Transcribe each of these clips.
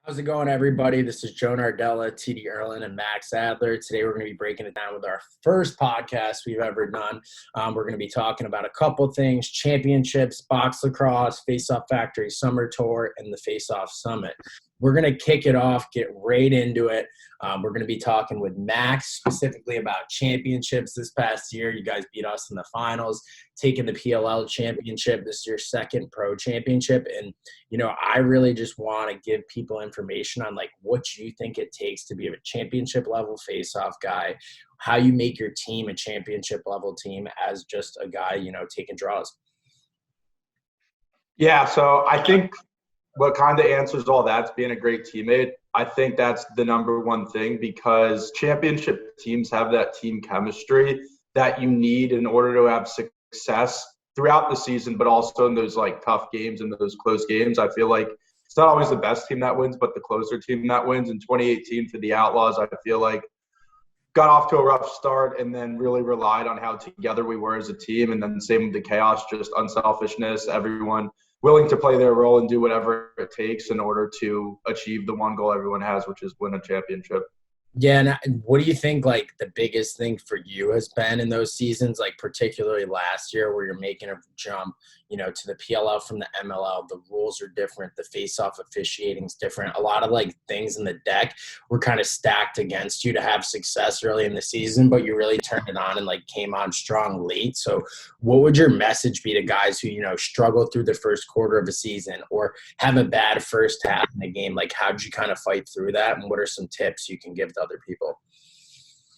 How's it going, everybody? This is Joe Nardella, TD Irelan, and Max Adler. Today, we're going to be breaking it down with our first podcast we've ever done. We're going to be talking about a couple things: championships, box lacrosse, Faceoff Factory Summer Tour, and the Faceoff Summit. We're going to kick it off, get right into it. We're going to be talking with Max specifically about championships this past year. You guys beat us in the finals, taking the PLL Championship. This is your second pro championship. And, I really just want to give people information on, what you think it takes to be a championship level face-off guy, how you make your team a championship level team as just a guy, taking draws. Yeah, so I think what kind of answers all that is being a great teammate. I think that's the number one thing, because championship teams have that team chemistry that you need in order to have success throughout the season, but also in those tough games and those close games. I feel like it's not always the best team that wins, but the closer team that wins. In 2018 for the Outlaws, I feel like got off to a rough start and then really relied on how together we were as a team. And then same with the Chaos, just unselfishness, everyone willing to play their role and do whatever it takes in order to achieve the one goal everyone has, which is win a championship. Yeah, and what do you think, the biggest thing for you has been in those seasons, particularly last year where you're making a jump, to the PLL from the MLL? The rules are different. The face-off officiating is different. A lot of, things in the deck were kind of stacked against you to have success early in the season, but you really turned it on and, came on strong late. So what would your message be to guys who, struggle through the first quarter of a season or have a bad first half in the game? How did you kind of fight through that, and what are some tips you can give to other people?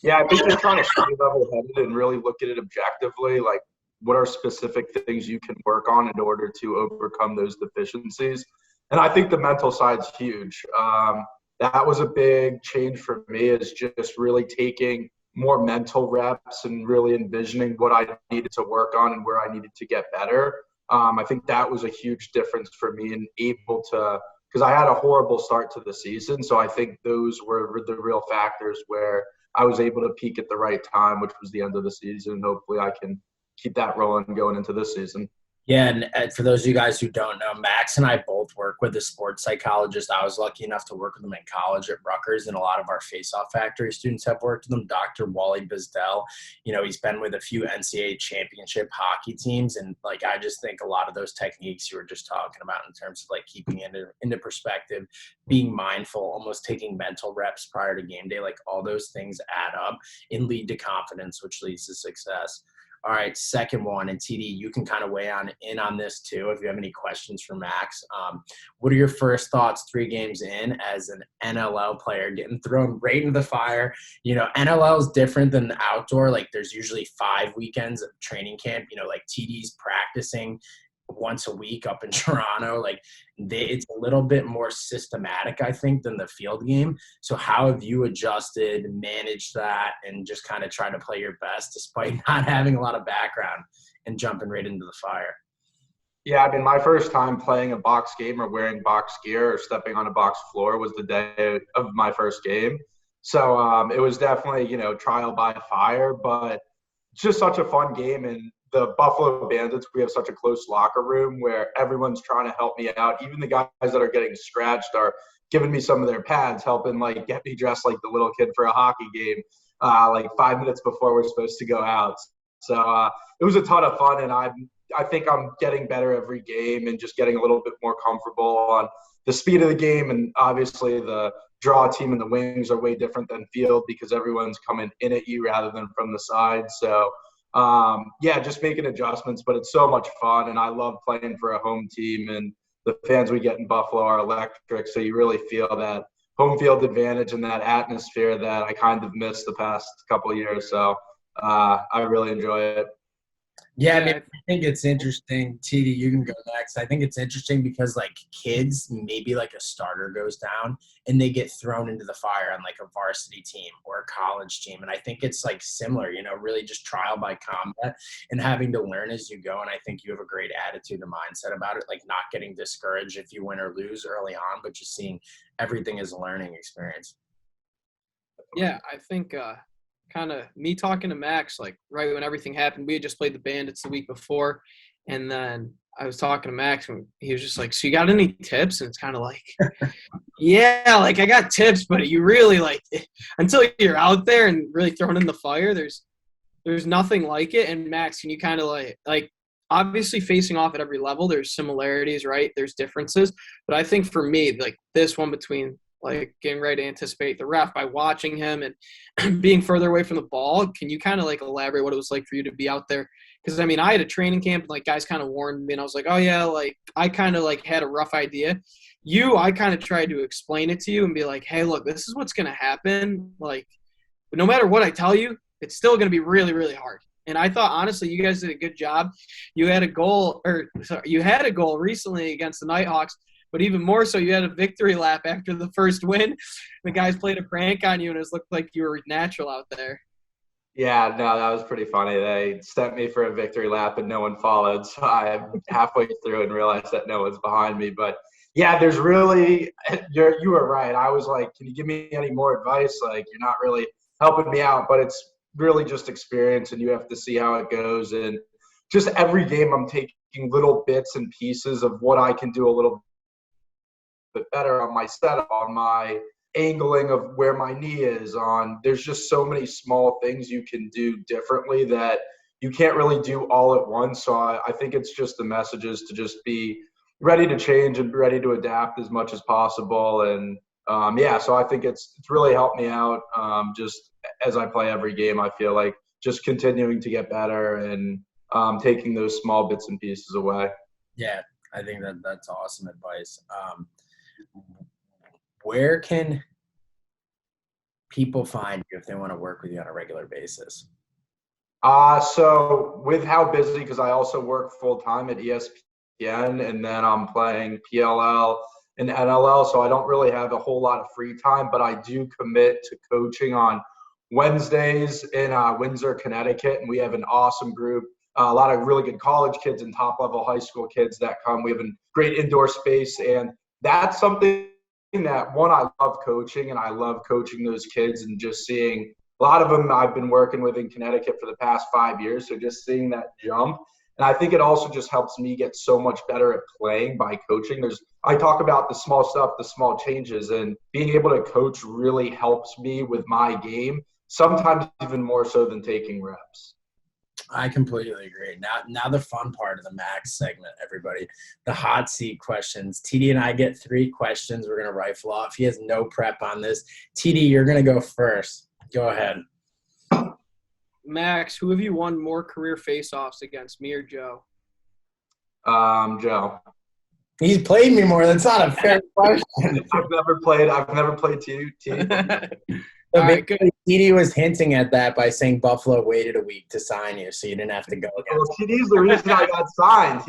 Yeah, I think just trying to stay level-headed and really look at it objectively, what are specific things you can work on in order to overcome those deficiencies. And I think the mental side's huge. That was a big change for me, is just really taking more mental reps and really envisioning what I needed to work on and where I needed to get better. I think that was a huge difference for me, and able to – because I had a horrible start to the season. So I think those were the real factors where I was able to peak at the right time, which was the end of the season. Hopefully I can keep that rolling going into this season. Yeah, and for those of you guys who don't know, Max and I both work with a sports psychologist. I was lucky enough to work with him in college at Rutgers, and a lot of our Faceoff Factory students have worked with him. Dr. Wally Bizdell, he's been with a few NCAA championship hockey teams, and I just think a lot of those techniques you were just talking about in terms of keeping it into perspective, being mindful, almost taking mental reps prior to game day, all those things add up and lead to confidence, which leads to success. All right, second one, and TD, you can kind of weigh in on this too if you have any questions for Max. What are your first thoughts 3 games in as an NLL player getting thrown right into the fire? NLL is different than the outdoor. There's usually 5 weekends of training camp. TD's practicing once a week up in Toronto. It's a little bit more systematic, I think, than the field game. So how have you adjusted, managed that, and just kind of try to play your best despite not having a lot of background and jumping right into the fire? Yeah, my first time playing a box game or wearing box gear or stepping on a box floor was the day of my first game. So it was definitely, trial by fire, but it's just such a fun game. And the Buffalo Bandits, we have such a close locker room where everyone's trying to help me out. Even the guys that are getting scratched are giving me some of their pads, helping get me dressed like the little kid for a hockey game, 5 minutes before we're supposed to go out. So it was a ton of fun, and I think I'm getting better every game and just getting a little bit more comfortable on the speed of the game. And obviously the draw team and the wings are way different than field because everyone's coming in at you rather than from the side. So just making adjustments, but it's so much fun, and I love playing for a home team, and the fans we get in Buffalo are electric. So you really feel that home field advantage and that atmosphere that I kind of missed the past couple of years. So I really enjoy it. Yeah, I think it's interesting. TD, you can go next. I think it's interesting because, kids, maybe a starter goes down and they get thrown into the fire on, a varsity team or a college team. And I think it's, similar, really just trial by combat and having to learn as you go. And I think you have a great attitude and mindset about it, not getting discouraged if you win or lose early on, but just seeing everything as a learning experience. Yeah, I think kind of me talking to Max, right when everything happened, we had just played the Bandits the week before. And then I was talking to Max and he was just like, so you got any tips? And it's kind of Yeah, like I got tips, but you really like until you're out there and really thrown in the fire, there's nothing like it. And Max, can you kind of like obviously facing off at every level, there's similarities, right? There's differences, but I think for me, like this one between like getting ready to anticipate the ref by watching him and being further away from the ball, can you kind of like elaborate what it was like for you to be out there? Because I mean, I had a training camp, and like guys kind of warned me, and I was like, oh yeah, like I kind of like had a rough idea. I kind of tried to explain it to you and be like, hey, look, this is what's gonna happen. Like, but no matter what I tell you, it's still gonna be really, really hard. And I thought honestly, you guys did a good job. You had a goal, you had a goal recently against the Nighthawks, but even more so, you had a victory lap after the first win. The guys played a prank on you, and it looked like you were natural out there. Yeah, no, that was pretty funny. They sent me for a victory lap and no one followed. So I'm halfway through and realized that no one's behind me. But yeah, there's really you were right. I was like, can you give me any more advice? Like, you're not really helping me out, but it's really just experience and you have to see how it goes. And just every game I'm taking little bits and pieces of what I can do a little bit better on my setup, on my angling of where my knee is on. There's just so many small things you can do differently that you can't really do all at once. So I think it's just the messages to just be ready to change and ready to adapt as much as possible. And yeah, so I think it's really helped me out. Just as I play every game, I feel like just continuing to get better and taking those small bits and pieces away. Yeah, I think that's awesome advice. Where can people find you if they want to work with you on a regular basis? So with how busy, because I also work full time at ESPN, and then I'm playing PLL and NLL, so I don't really have a whole lot of free time. But I do commit to coaching on Wednesdays in Windsor, Connecticut, and we have an awesome group. A lot of really good college kids and top level high school kids that come. We have a great indoor space, and that's something that I love coaching, and I love coaching those kids and just seeing a lot of them I've been working with in Connecticut for the past 5 years. So just seeing that jump. And I think it also just helps me get so much better at playing by coaching. I talk about the small stuff, the small changes, and being able to coach really helps me with my game, sometimes even more so than taking reps. I completely agree. Now the fun part of the Max segment, everybody, the hot seat questions. TD and I get 3 questions. We're going to rifle off. He has no prep on this. TD, you're going to go first. Go ahead. Max, who have you won more career face-offs against, me or Joe? Joe. He's played me more. That's not a fair question. I've never played TD. All right, good. TD was hinting at that by saying Buffalo waited a week to sign you, so you didn't have to go again. Well, TD's the reason I got signed.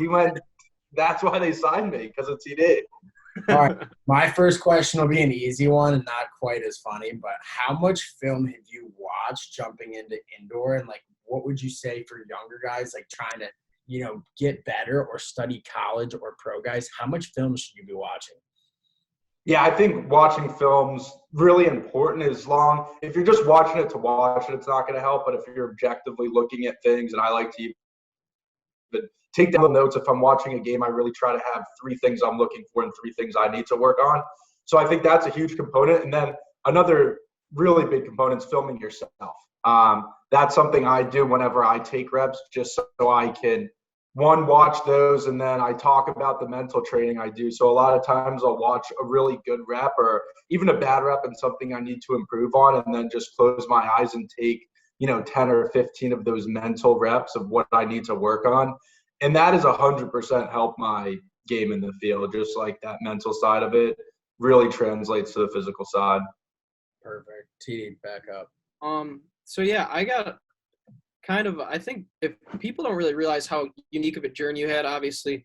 That's why they signed me, because of TD. All right. My first question will be an easy one and not quite as funny, but how much film have you watched jumping into indoor, and like what would you say for younger guys like trying to, get better or study college or pro guys? How much film should you be watching? Yeah, I think watching film's really important. If you're just watching it to watch it, it's not going to help. But if you're objectively looking at things, and I like to even take down the notes. If I'm watching a game, I really try to have 3 things I'm looking for and 3 things I need to work on. So I think that's a huge component. And then another really big component is filming yourself. That's something I do whenever I take reps, just so I can watch those, and then I talk about the mental training I do. So a lot of times I'll watch a really good rep or even a bad rep and something I need to improve on, and then just close my eyes and take 10 or 15 of those mental reps of what I need to work on. And that is 100% helped my game in the field. Just like that mental side of it really translates to the physical side. Perfect. TD, back up. So yeah, I got I think if people don't really realize how unique of a journey you had, obviously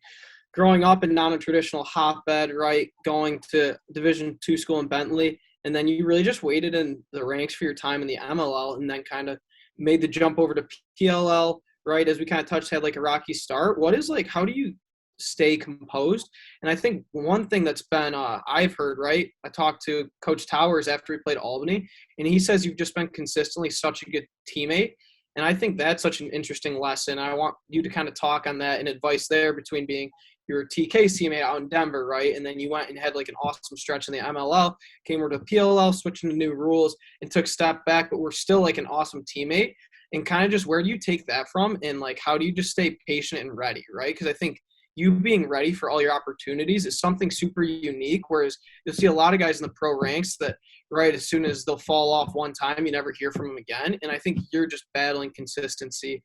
growing up in non-traditional hotbed, right, going to Division II school in Bentley, and then you really just waited in the ranks for your time in the MLL, and then kind of made the jump over to PLL, right, as we kind of touched, had like a rocky start. How do you stay composed? And I think one thing that's been I've heard, right, I talked to Coach Towers after he played Albany, and he says you've just been consistently such a good teammate. And I think that's such an interesting lesson. I want you to kind of talk on that and advice there between being, your TK's teammate out in Denver, right? And then you went and had like an awesome stretch in the MLL, came over to PLL, switching to new rules, and took a step back, but we're still like an awesome teammate. And kind of just where do you take that from? And like, how do you just stay patient and ready, right? Because I think you being ready for all your opportunities is something super unique. Whereas you'll see a lot of guys in the pro ranks that, right, as soon as they'll fall off one time, you never hear from them again. And I think you're just battling consistency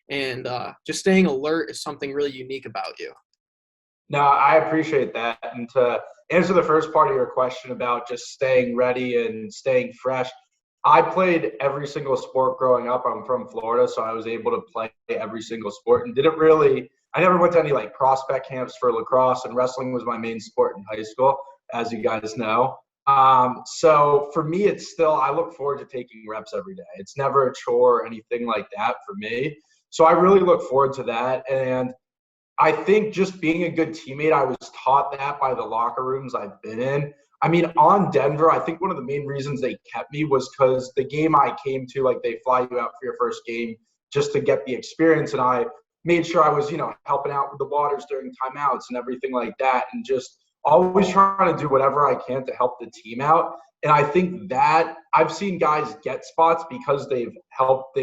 and just staying alert is something really unique about you. No, I appreciate that. And to answer the first part of your question about just staying ready and staying fresh, I played every single sport growing up. I'm from Florida, so I was able to play every single sport and I never went to any like prospect camps for lacrosse, and wrestling was my main sport in high school, as you guys know. So for me, I look forward to taking reps every day. It's never a chore or anything like that for me. So I really look forward to that. And I think just being a good teammate, I was taught that by the locker rooms I've been in. I mean, on Denver, I think one of the main reasons they kept me was because the game I came to, like they fly you out for your first game just to get the experience. And I made sure I was, helping out with the waters during timeouts and everything like that. And just always trying to do whatever I can to help the team out. And I think that I've seen guys get spots because they've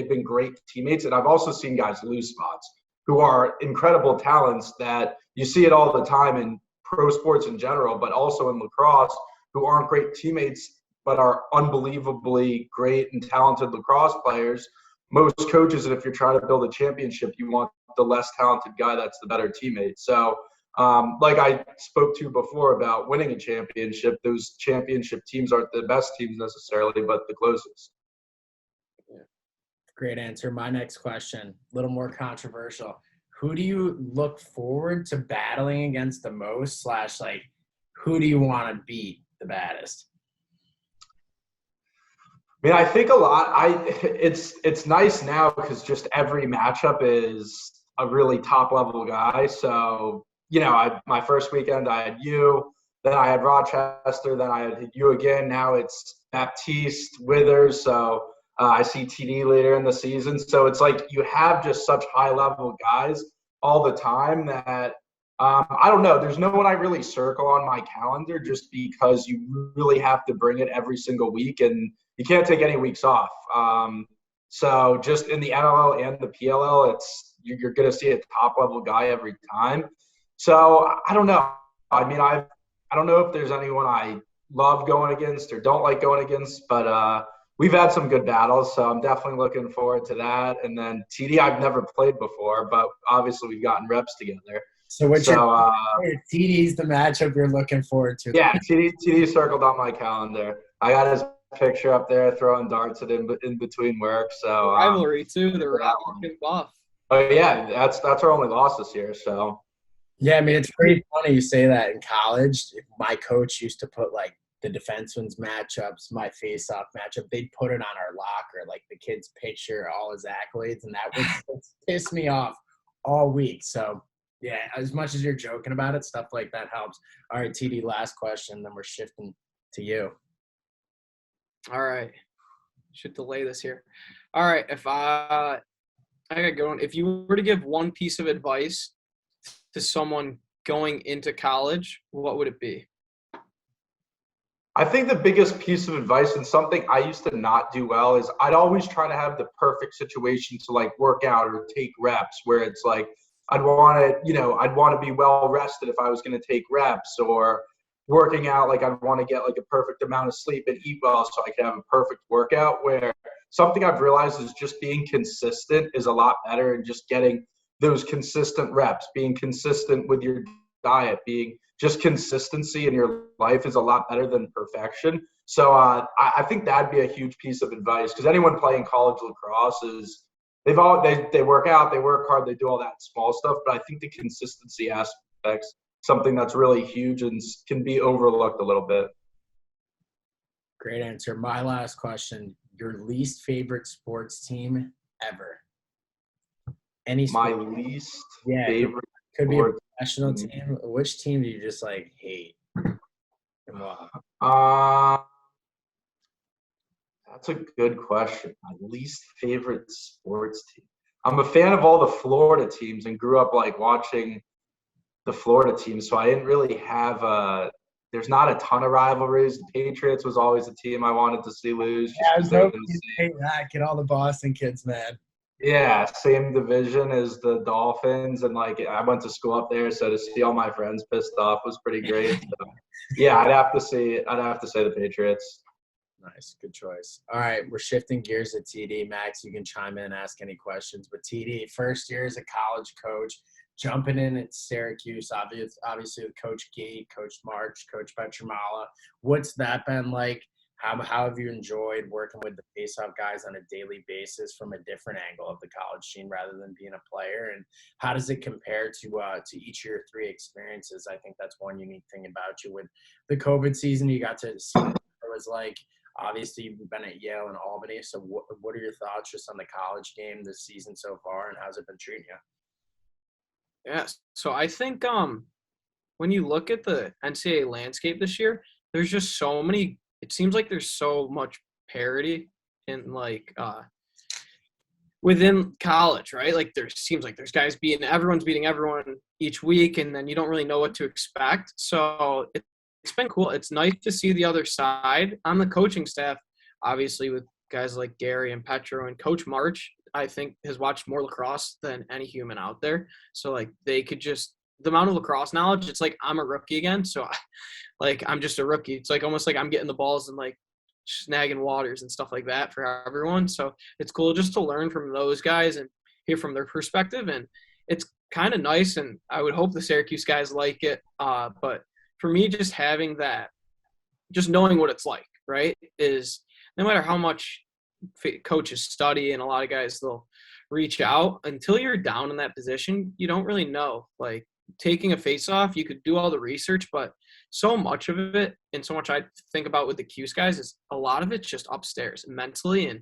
been great teammates. And I've also seen guys lose spots who are incredible talents that you see it all the time in pro sports in general, but also in lacrosse, who aren't great teammates, but are unbelievably great and talented lacrosse players. Most coaches, and if you're trying to build a championship, you want the less talented guy that's the better teammate. So like I spoke to before about winning a championship, those championship teams aren't the best teams necessarily, but the closest. Great answer. My next question, a little more controversial. Who do you look forward to battling against the most, / like who do you want to beat the baddest? I mean, I think a lot. It's nice now because just every matchup is a really top level guy. So my first weekend I had you, then I had Rochester, then I had you again. Now it's Baptiste, Withers. So I see TD later in the season. So it's like you have just such high level guys all the time that I don't know. There's no one I really circle on my calendar just because you really have to bring it every single week and you can't take any weeks off. So just in the NLL and the PLL, you're going to see a top level guy every time. So I don't know. I mean, I don't know if there's anyone I love going against or don't like going against, but we've had some good battles, so I'm definitely looking forward to that. And then TD, I've never played before, but obviously we've gotten reps together. So TD's the matchup you're looking forward to? Yeah, TD circled on my calendar. I got his picture up there throwing darts in between work. So rivalry too. They're rocking buff. Oh yeah, that's our only loss this year. So yeah, I mean it's pretty funny you say that. In college, my coach used to put like the defensemen's matchups, my face-off matchup. They'd put it on our locker, like the kid's picture, all his accolades, and that would piss me off all week. So yeah, as much as you're joking about it, stuff like that helps. All right, TD, last question, then we're shifting to you. All right. Should delay this here. All right. If I got going. If you were to give one piece of advice to someone going into college, what would it be? I think the biggest piece of advice, and something I used to not do well, is I'd always try to have the perfect situation to like work out or take reps, where it's like I'd want to be well rested if I was going to take reps, or working out, like I'd want to get like a perfect amount of sleep and eat well so I could have a perfect workout. Where something I've realized is just being consistent is a lot better, and just getting those consistent reps, being consistent with your diet, being just consistency in your life is a lot better than perfection. So I think that'd be a huge piece of advice, because anyone playing college lacrosse is they work out, they work hard, they do all that small stuff. But I think the consistency aspect's something that's really huge and can be overlooked a little bit. Great answer. My last question: your least favorite sports team ever? My least favorite could be a professional team. Which team do you just like hate? And why? That's a good question. My least favorite sports team. I'm a fan of all the Florida teams and grew up like watching the Florida team, so I didn't really have there's not a ton of rivalries. The Patriots was always a team I wanted to see lose just Yeah, because they're in the you same. hate that. Get all the Boston kids mad. Yeah, same division as the Dolphins, and like I went to school up there, so to see all my friends pissed off was pretty great. So, yeah, I'd have to say the Patriots. Nice, good choice. All right, we're shifting gears to TD. Max, you can chime in and ask any questions. But TD, first year as a college coach, jumping in at Syracuse, obviously with Coach Gee, Coach March, Coach Petramala. What's that been like? How have you enjoyed working with the Faceoff guys on a daily basis from a different angle of the college scene rather than being a player? And how does it compare to each of your three experiences? I think that's one unique thing about you. With the COVID season, you got to see what it was like. Obviously, you've been at Yale and Albany. So what are your thoughts just on the college game this season so far, and how's it been treating you? Yeah. So I think when you look at the NCAA landscape this year, there's just so many. It seems like there's so much parity in within college, right? Like seems like there's guys everyone's beating everyone each week, and then you don't really know what to expect. So it's been cool. It's nice to see the other side on the coaching staff, obviously with guys like Gary and Petro and Coach March. I think has watched more lacrosse than any human out there. So like they could just the amount of lacrosse knowledge. It's like I'm a rookie again. So I'm just a rookie. It's like almost like I'm getting the balls and like snagging waters and stuff like that for everyone. So it's cool just to learn from those guys and hear from their perspective. And it's kind of nice. And I would hope the Syracuse guys like it. But for me, just having that, just knowing what it's like, right, is no matter how much coaches study and a lot of guys, they'll reach out until you're down in that position. You don't really know. Like taking a face-off, you could do all the research, but so much of it and so much I think about with the Cuse guys is a lot of it's just upstairs mentally. And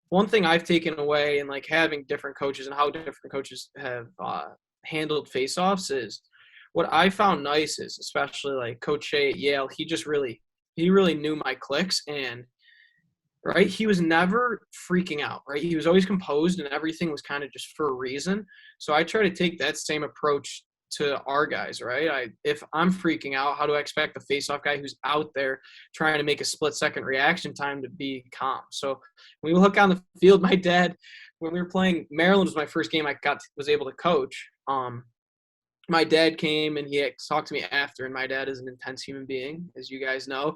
one thing I've taken away and like having different coaches and how different coaches have handled face-offs is what I found nice is especially like Coach Shea at Yale, he really knew my clicks and right, he was never freaking out, right? He was always composed and everything was kind of just for a reason. So I try to take that same approach to our guys, right? If I'm freaking out, how do I expect the face-off guy who's out there trying to make a split-second reaction time to be calm? So when we look on the field, my dad, when we were playing, Maryland was my first game I was able to coach. My dad came and he talked to me after, and my dad is an intense human being, as you guys know.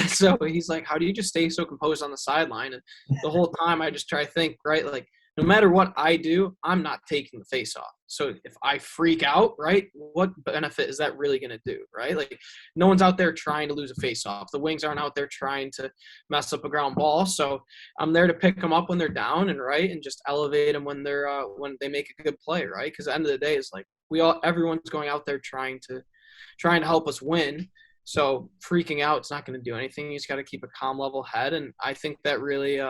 So he's like, how do you just stay so composed on the sideline? And the whole time I just try to think, right, like no matter what I do, I'm not taking the face off. So if I freak out, right, what benefit is that really going to do, right? Like no one's out there trying to lose a face off. The wings aren't out there trying to mess up a ground ball. So I'm there to pick them up when they're down and right and just elevate them when they make a good play, right? Because at the end of the day, it's like everyone's going out there trying to help us win. So freaking out, it's not going to do anything. You just got to keep a calm, level head, and I think that really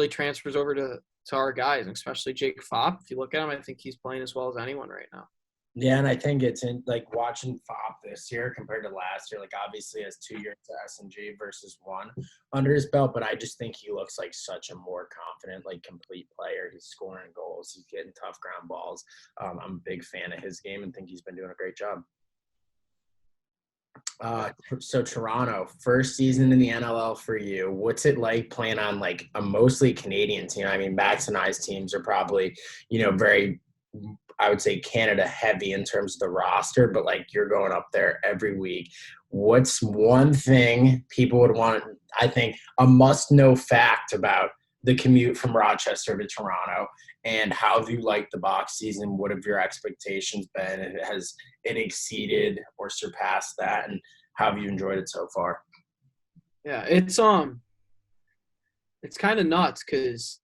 transfers over to our guys, and especially Jake Fopp. If you look at him, I think he's playing as well as anyone right now. Yeah, and I think it's in like watching Fopp this year compared to last year. Like obviously has 2 years to S&G versus 1 under his belt, but I just think he looks like such a more confident, like complete player. He's scoring goals, he's getting tough ground balls. I'm a big fan of his game and think he's been doing a great job. So Toronto, first season in the NLL for you. What's it like playing on like a mostly Canadian team? I mean, Max and I's teams are probably, very, I would say Canada heavy in terms of the roster, but like you're going up there every week. What's one thing people would want, I think, a must-know fact about the commute from Rochester to Toronto, and how have you liked the box season? What have your expectations been? Has it exceeded or surpassed that? And how have you enjoyed it so far? Yeah, it's kind of nuts because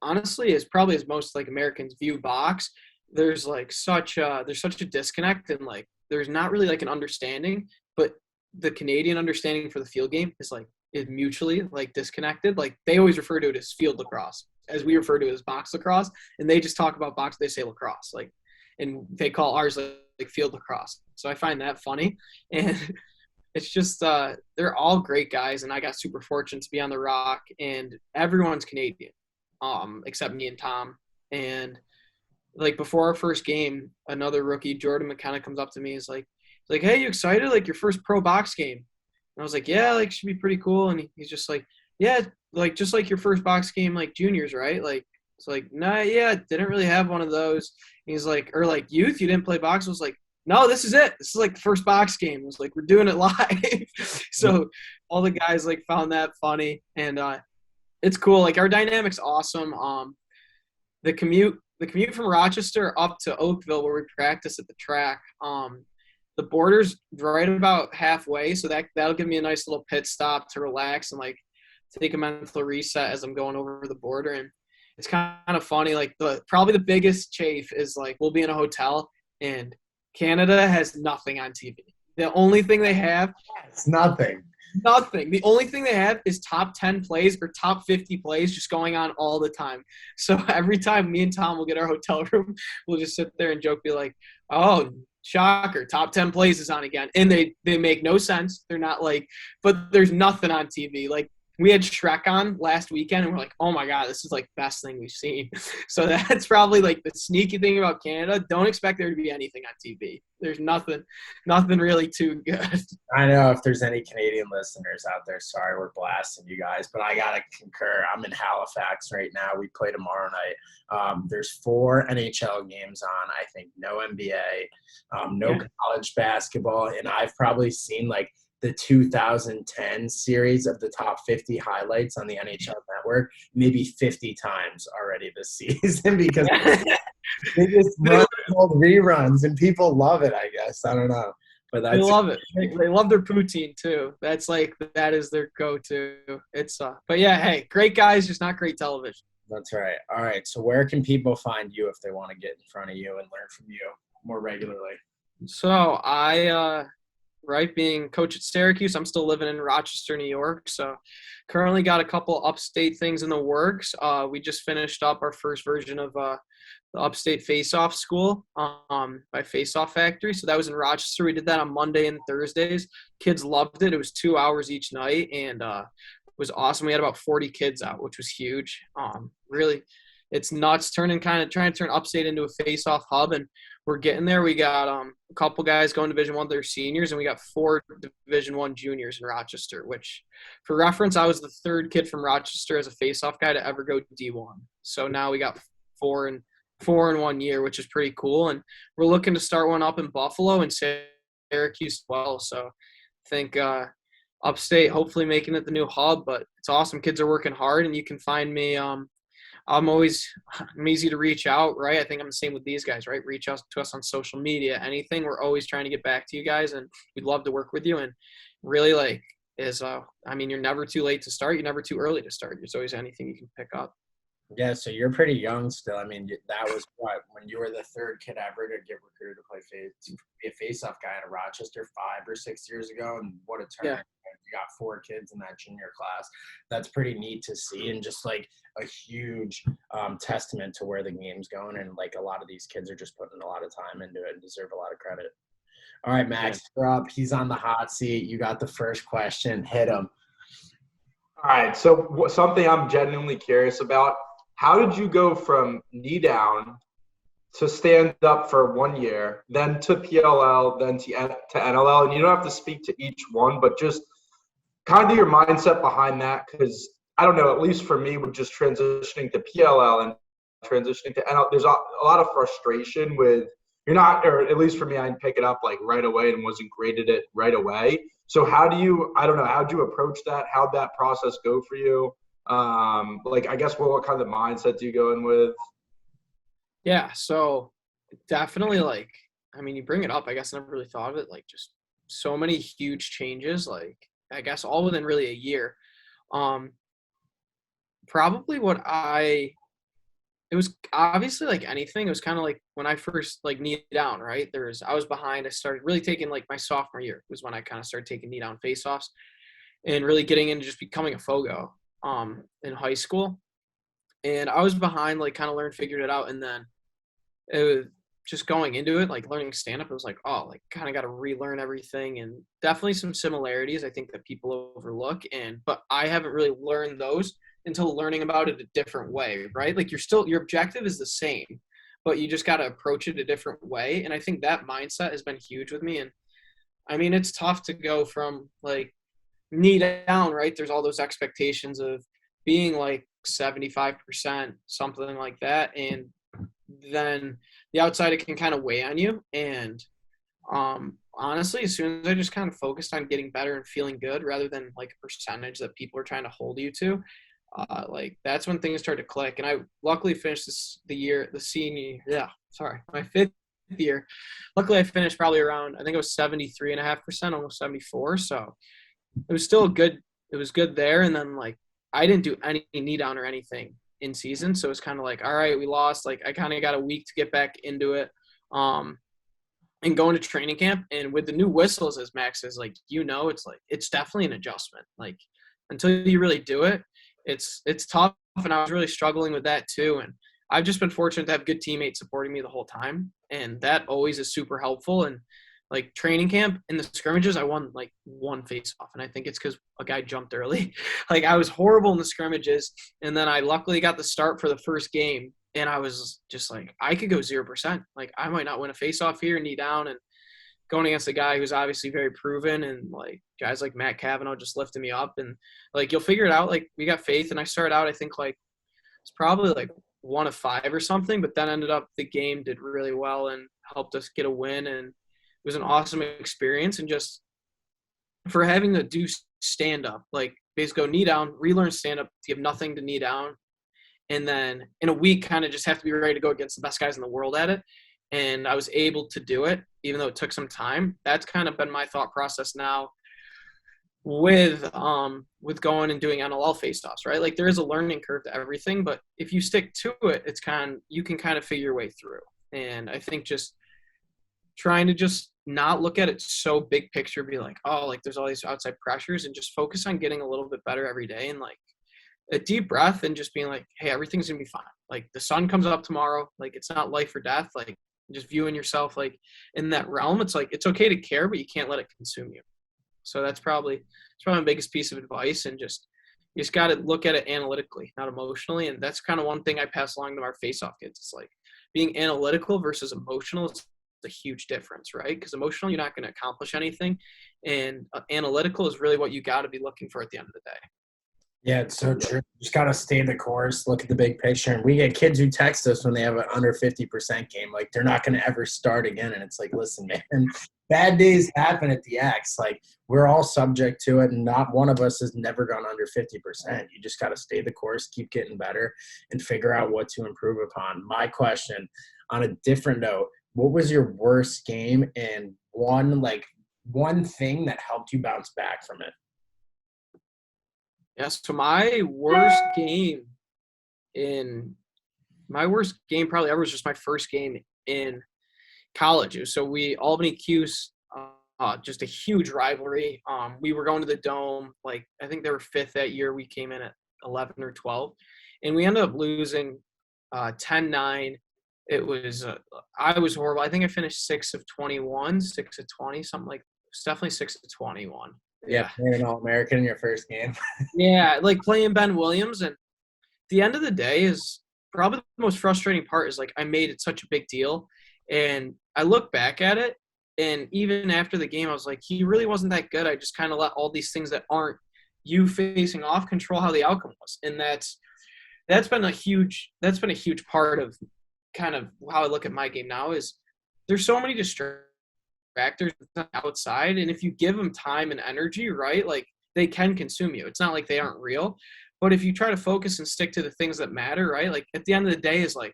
honestly, as probably as most like Americans view box, there's such a disconnect and like there's not really like an understanding, but the Canadian understanding for the field game is mutually like disconnected. Like they always refer to it as field lacrosse, as we refer to it as box lacrosse, and they just talk about box. They say lacrosse, like, and they call ours like field lacrosse. So I find that funny, and it's just they're all great guys, and I got super fortunate to be on the Rock, and everyone's Canadian, except me and Tom, and like before our first game, another rookie, Jordan McKenna, comes up to me. He's like, hey, you excited? Like your first pro box game? And I was like, yeah, like should be pretty cool. And he's just like, yeah, like just like your first box game, like juniors, right? Like it's like, nah, yeah, didn't really have one of those. And he's like, or like youth, you didn't play box? I was like, no, this is it. This is like the first box game. It was like, we're doing it live. So all the guys like found that funny, and it's cool. Like our dynamic's awesome. The commute from Rochester up to Oakville where we practice at the track, the border's right about halfway, so that'll give me a nice little pit stop to relax and like take a mental reset as I'm going over the border. And it's kind of funny, like probably the biggest chafe is like we'll be in a hotel and Canada has nothing on TV. The only thing they have It's nothing. Nothing. The only thing they have is top 10 plays or top 50 plays just going on all the time. So every time me and Tom will get our hotel room, we'll just sit there and joke, be like, oh, shocker, top 10 plays is on again. And they make no sense. They're not like, but there's nothing on TV. Like we had Shrek on last weekend and we're like, oh my God, this is like the best thing we've seen. So that's probably like the sneaky thing about Canada. Don't expect there to be anything on TV. There's nothing really too good. I know if there's any Canadian listeners out there, sorry we're blasting you guys, but I gotta concur. I'm in Halifax right now. We play tomorrow night. There's 4 NHL games on. I think no NBA, no college basketball, and I've probably seen like the 2010 series of the top 50 highlights on the NHL Network maybe 50 times already this season because they just run old reruns and people love it, I guess. I don't know. But They love it. They love their poutine too. That is their go-to. It's but yeah, hey, great guys, just not great television. That's right. All right. So where can people find you if they want to get in front of you and learn from you more regularly? So being coach at Syracuse, I'm still living in Rochester, New York. So currently got a couple upstate things in the works. We just finished up our first version of the upstate Faceoff school by Faceoff Factory. So that was in Rochester. We did that on Monday and Thursdays. Kids loved it. It was 2 hours each night, and it was awesome. We had about 40 kids out, which was huge. Really, it's nuts trying to turn upstate into a Faceoff hub, and we're getting there. We got a couple guys going Division I, they're seniors, and we got 4 Division I juniors in Rochester, which for reference, I was the 3rd kid from Rochester as a Faceoff guy to ever go D1. So now we got 4 in 1 year, which is pretty cool. And we're looking to start one up in Buffalo and Syracuse as well. So I think upstate, hopefully making it the new hub, but it's awesome. Kids are working hard, and you can find me. I'm easy to reach out, right? I think I'm the same with these guys, right? Reach out to us on social media, anything. We're always trying to get back to you guys, and we'd love to work with you. And really, you're never too late to start. You're never too early to start. There's always anything you can pick up. Yeah, so you're pretty young still. I mean, that was when you were the 3rd kid ever to get recruited to be a face-off guy in Rochester 5 or 6 years ago, and what a turn. Yeah. You got 4 kids in that junior class. That's pretty neat to see, and just like a huge testament to where the game's going. And like a lot of these kids are just putting a lot of time into it and deserve a lot of credit. All right, Max, you're up. He's on the hot seat. You got the first question. Hit him. All right. So something I'm genuinely curious about. How did you go from knee down to stand up for 1 year, then to PLL, then to NLL? And you don't have to speak to each one, but just kind of your mindset behind that, because I don't know, at least for me, with just transitioning to PLL and transitioning to NLL, there's a lot of frustration with you're not, or at least for me, I didn't pick it up like right away and wasn't great at it right away. So how'd you approach that? How'd that process go for you? I guess what kind of mindset do you go in with? Yeah, so definitely you bring it up. I guess I never really thought of it. Like just so many huge changes, like I guess all within really a year. Probably it was obviously like anything. It was kind of like when I first like knee down, right? I was behind. I started really taking like my sophomore year was when I kind of started taking knee down face-offs and really getting into just becoming a FOGO in high school. And I was behind, like kind of figured it out. And then it was just going into it, like learning stand-up, it was like, oh, like kind of got to relearn everything, and definitely some similarities I think that people overlook. But I haven't really learned those until learning about it a different way, right? Like your objective is the same, but you just got to approach it a different way. And I think that mindset has been huge with me. And I mean, it's tough to go from like knee down, right? There's all those expectations of being like 75%, something like that. And then the outside, it can kind of weigh on you. And honestly, as soon as I just kind of focused on getting better and feeling good rather than like a percentage that people are trying to hold you to, like that's when things started to click. And I luckily finished my fifth year. Luckily I finished probably around, I think it was 73.5%, almost 74. So it was still good. It was good there. And then like, I didn't do any knee down or anything in season. So it's kind of like, all right, we lost. Like I kind of got a week to get back into it. And going to training camp, and with the new whistles, as Max says, like, it's like, it's definitely an adjustment. Like until you really do it, it's tough. And I was really struggling with that too. And I've just been fortunate to have good teammates supporting me the whole time. And that always is super helpful. And like training camp in the scrimmages, I won like one face-off. And I think it's because a guy jumped early. Like I was horrible in the scrimmages. And then I luckily got the start for the first game. And I was just like, I could go 0%. Like I might not win a face-off here, knee down, and going against a guy who's obviously very proven, and like guys like Matt Cavanaugh just lifting me up, and like you'll figure it out. Like we got faith, and I started out, I think like it's probably like 1 of 5 or something, but then ended up the game did really well and helped us get a win, and it was an awesome experience. And just for having to do stand up, like basically go knee down, relearn stand up, you have nothing to knee down. And then in a week, kind of just have to be ready to go against the best guys in the world at it. And I was able to do it, even though it took some time. That's kind of been my thought process now with going and doing NLL face-offs, right? Like there is a learning curve to everything, but if you stick to it, you can kind of figure your way through. And I think just trying to just not look at it so big picture, be like, oh, like there's all these outside pressures, and just focus on getting a little bit better every day, and like a deep breath and just being like, hey, everything's gonna be fine. Like the sun comes up tomorrow. Like it's not life or death. Like just viewing yourself like in that realm. It's like, it's okay to care, but you can't let it consume you. So it's probably my biggest piece of advice. And just, you just got to look at it analytically, not emotionally. And that's kind of one thing I pass along to our face-off kids. It's like being analytical versus emotional is a huge difference, right? Because emotional, you're not going to accomplish anything. And analytical is really what you got to be looking for at the end of the day. Yeah, it's so true. You just got to stay the course, look at the big picture. And we get kids who text us when they have an under 50% game, like they're not going to ever start again. And it's like, listen, man, bad days happen at the X. Like we're all subject to it, and not one of us has never gone under 50%. You just got to stay the course, keep getting better, and figure out what to improve upon. My question, on a different note, what was your worst game, and one thing that helped you bounce back from it? Yeah, so my worst game probably ever was just my first game in college. So Albany Cuse, just a huge rivalry. We were going to the Dome, like I think they were 5th that year. We came in at 11 or 12, and we ended up losing 10-9. It was I was horrible. I think I finished 6 of 21, 6 of 20, something like. It's definitely 6 of 21. Yeah, playing an All-American in your first game. Yeah, like playing Ben Williams. And the end of the day is probably the most frustrating part is like I made it such a big deal. And I look back at it, and even after the game, I was like, he really wasn't that good. I just kind of let all these things that aren't you facing off control how the outcome was. And that's been a huge part of kind of how I look at my game now is there's so many distractors outside, and if you give them time and energy, right, like they can consume you. It's not like they aren't real, but if you try to focus and stick to the things that matter, right, like at the end of the day is like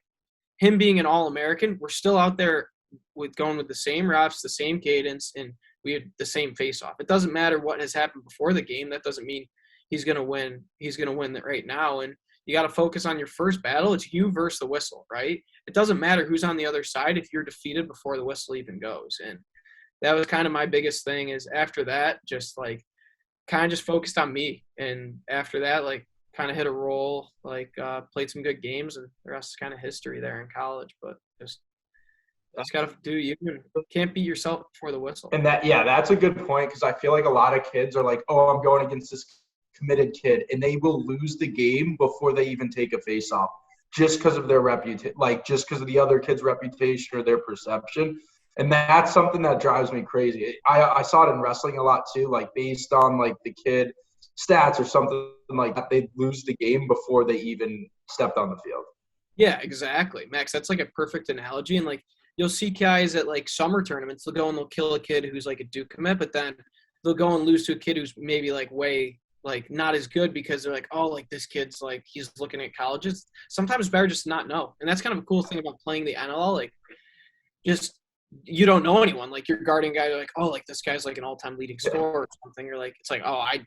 him being an All-American, we're still out there with the same reps, the same cadence, and we had the same face-off. It doesn't matter what has happened before the game. That doesn't mean he's going to win. He's going to win that right now. And you got to focus on your first battle. It's you versus the whistle, right? It doesn't matter who's on the other side if you're defeated before the whistle even goes. And that was kind of my biggest thing is after that, just like kind of just focused on me. And after that, like kind of hit a roll, like played some good games, and the rest is kind of history there in college. But just got to do you. Can't beat yourself before the whistle. And that's a good point, because I feel like a lot of kids are like, oh, I'm going against this committed kid, and they will lose the game before they even take a face-off. just because of their reputation, like just because of the other kid's reputation or their perception. And that's something that drives me crazy. I saw it in wrestling a lot too, like based on like the kid stats or something like that, they'd lose the game before they even stepped on the field. Yeah, exactly, Max. That's like a perfect analogy. And like you'll see guys at like summer tournaments, they'll go and they'll kill a kid who's like a Duke commit, but then they'll go and lose to a kid who's maybe like way like not as good because they're like, oh, like this kid's like he's looking at colleges. Sometimes it's better just to not know. And that's kind of a cool thing about playing the NLL. Like just you don't know anyone. Like you're guarding a guy, you're like, oh, like this guy's like an all-time leading scorer or something. You're like, it's like, oh, I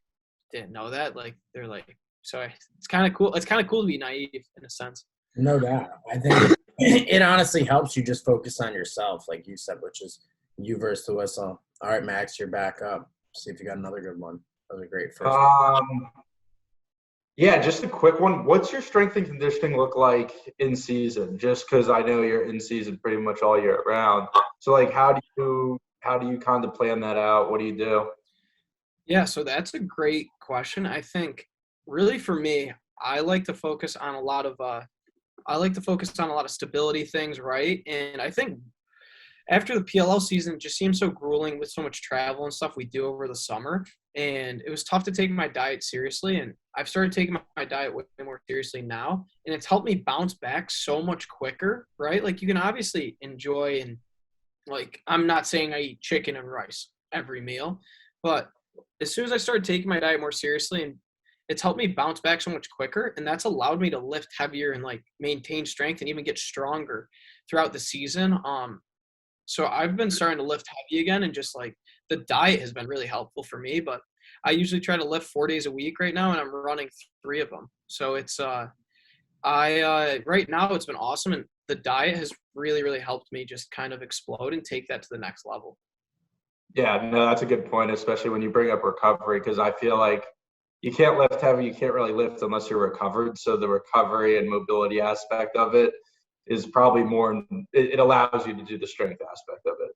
didn't know that. Like they're like, so it's kind of cool. It's kind of cool to be naive in a sense. No doubt. I think it honestly helps you just focus on yourself, like you said, which is you versus the whistle. All right, Max, you're back up. See if you got another good one. That was a great first. Yeah, just a quick one. What's your strength and conditioning look like in season? Just because I know you're in season pretty much all year round. So like, how do you kind of plan that out? What do you do? Yeah, so that's a great question. I think really for me, I like to focus on a lot of stability things, right? And I think after the PLL season, it just seems so grueling with so much travel and stuff we do over the summer. And it was tough to take my diet seriously. And I've started taking my diet way more seriously now. And it's helped me bounce back so much quicker, right? Like you can obviously enjoy and like, I'm not saying I eat chicken and rice every meal, but as soon as I started taking my diet more seriously and it's helped me bounce back so much quicker. And that's allowed me to lift heavier and like maintain strength and even get stronger throughout the season. So I've been starting to lift heavy again and just like the diet has been really helpful for me, but I usually try to lift 4 days a week right now and I'm running 3 of them. So it's, right now it's been awesome. And the diet has really, really helped me just kind of explode and take that to the next level. Yeah, no, that's a good point, especially when you bring up recovery, because I feel like you can't lift heavy, you can't really lift unless you're recovered. So the recovery and mobility aspect of it is probably more, it allows you to do the strength aspect of it.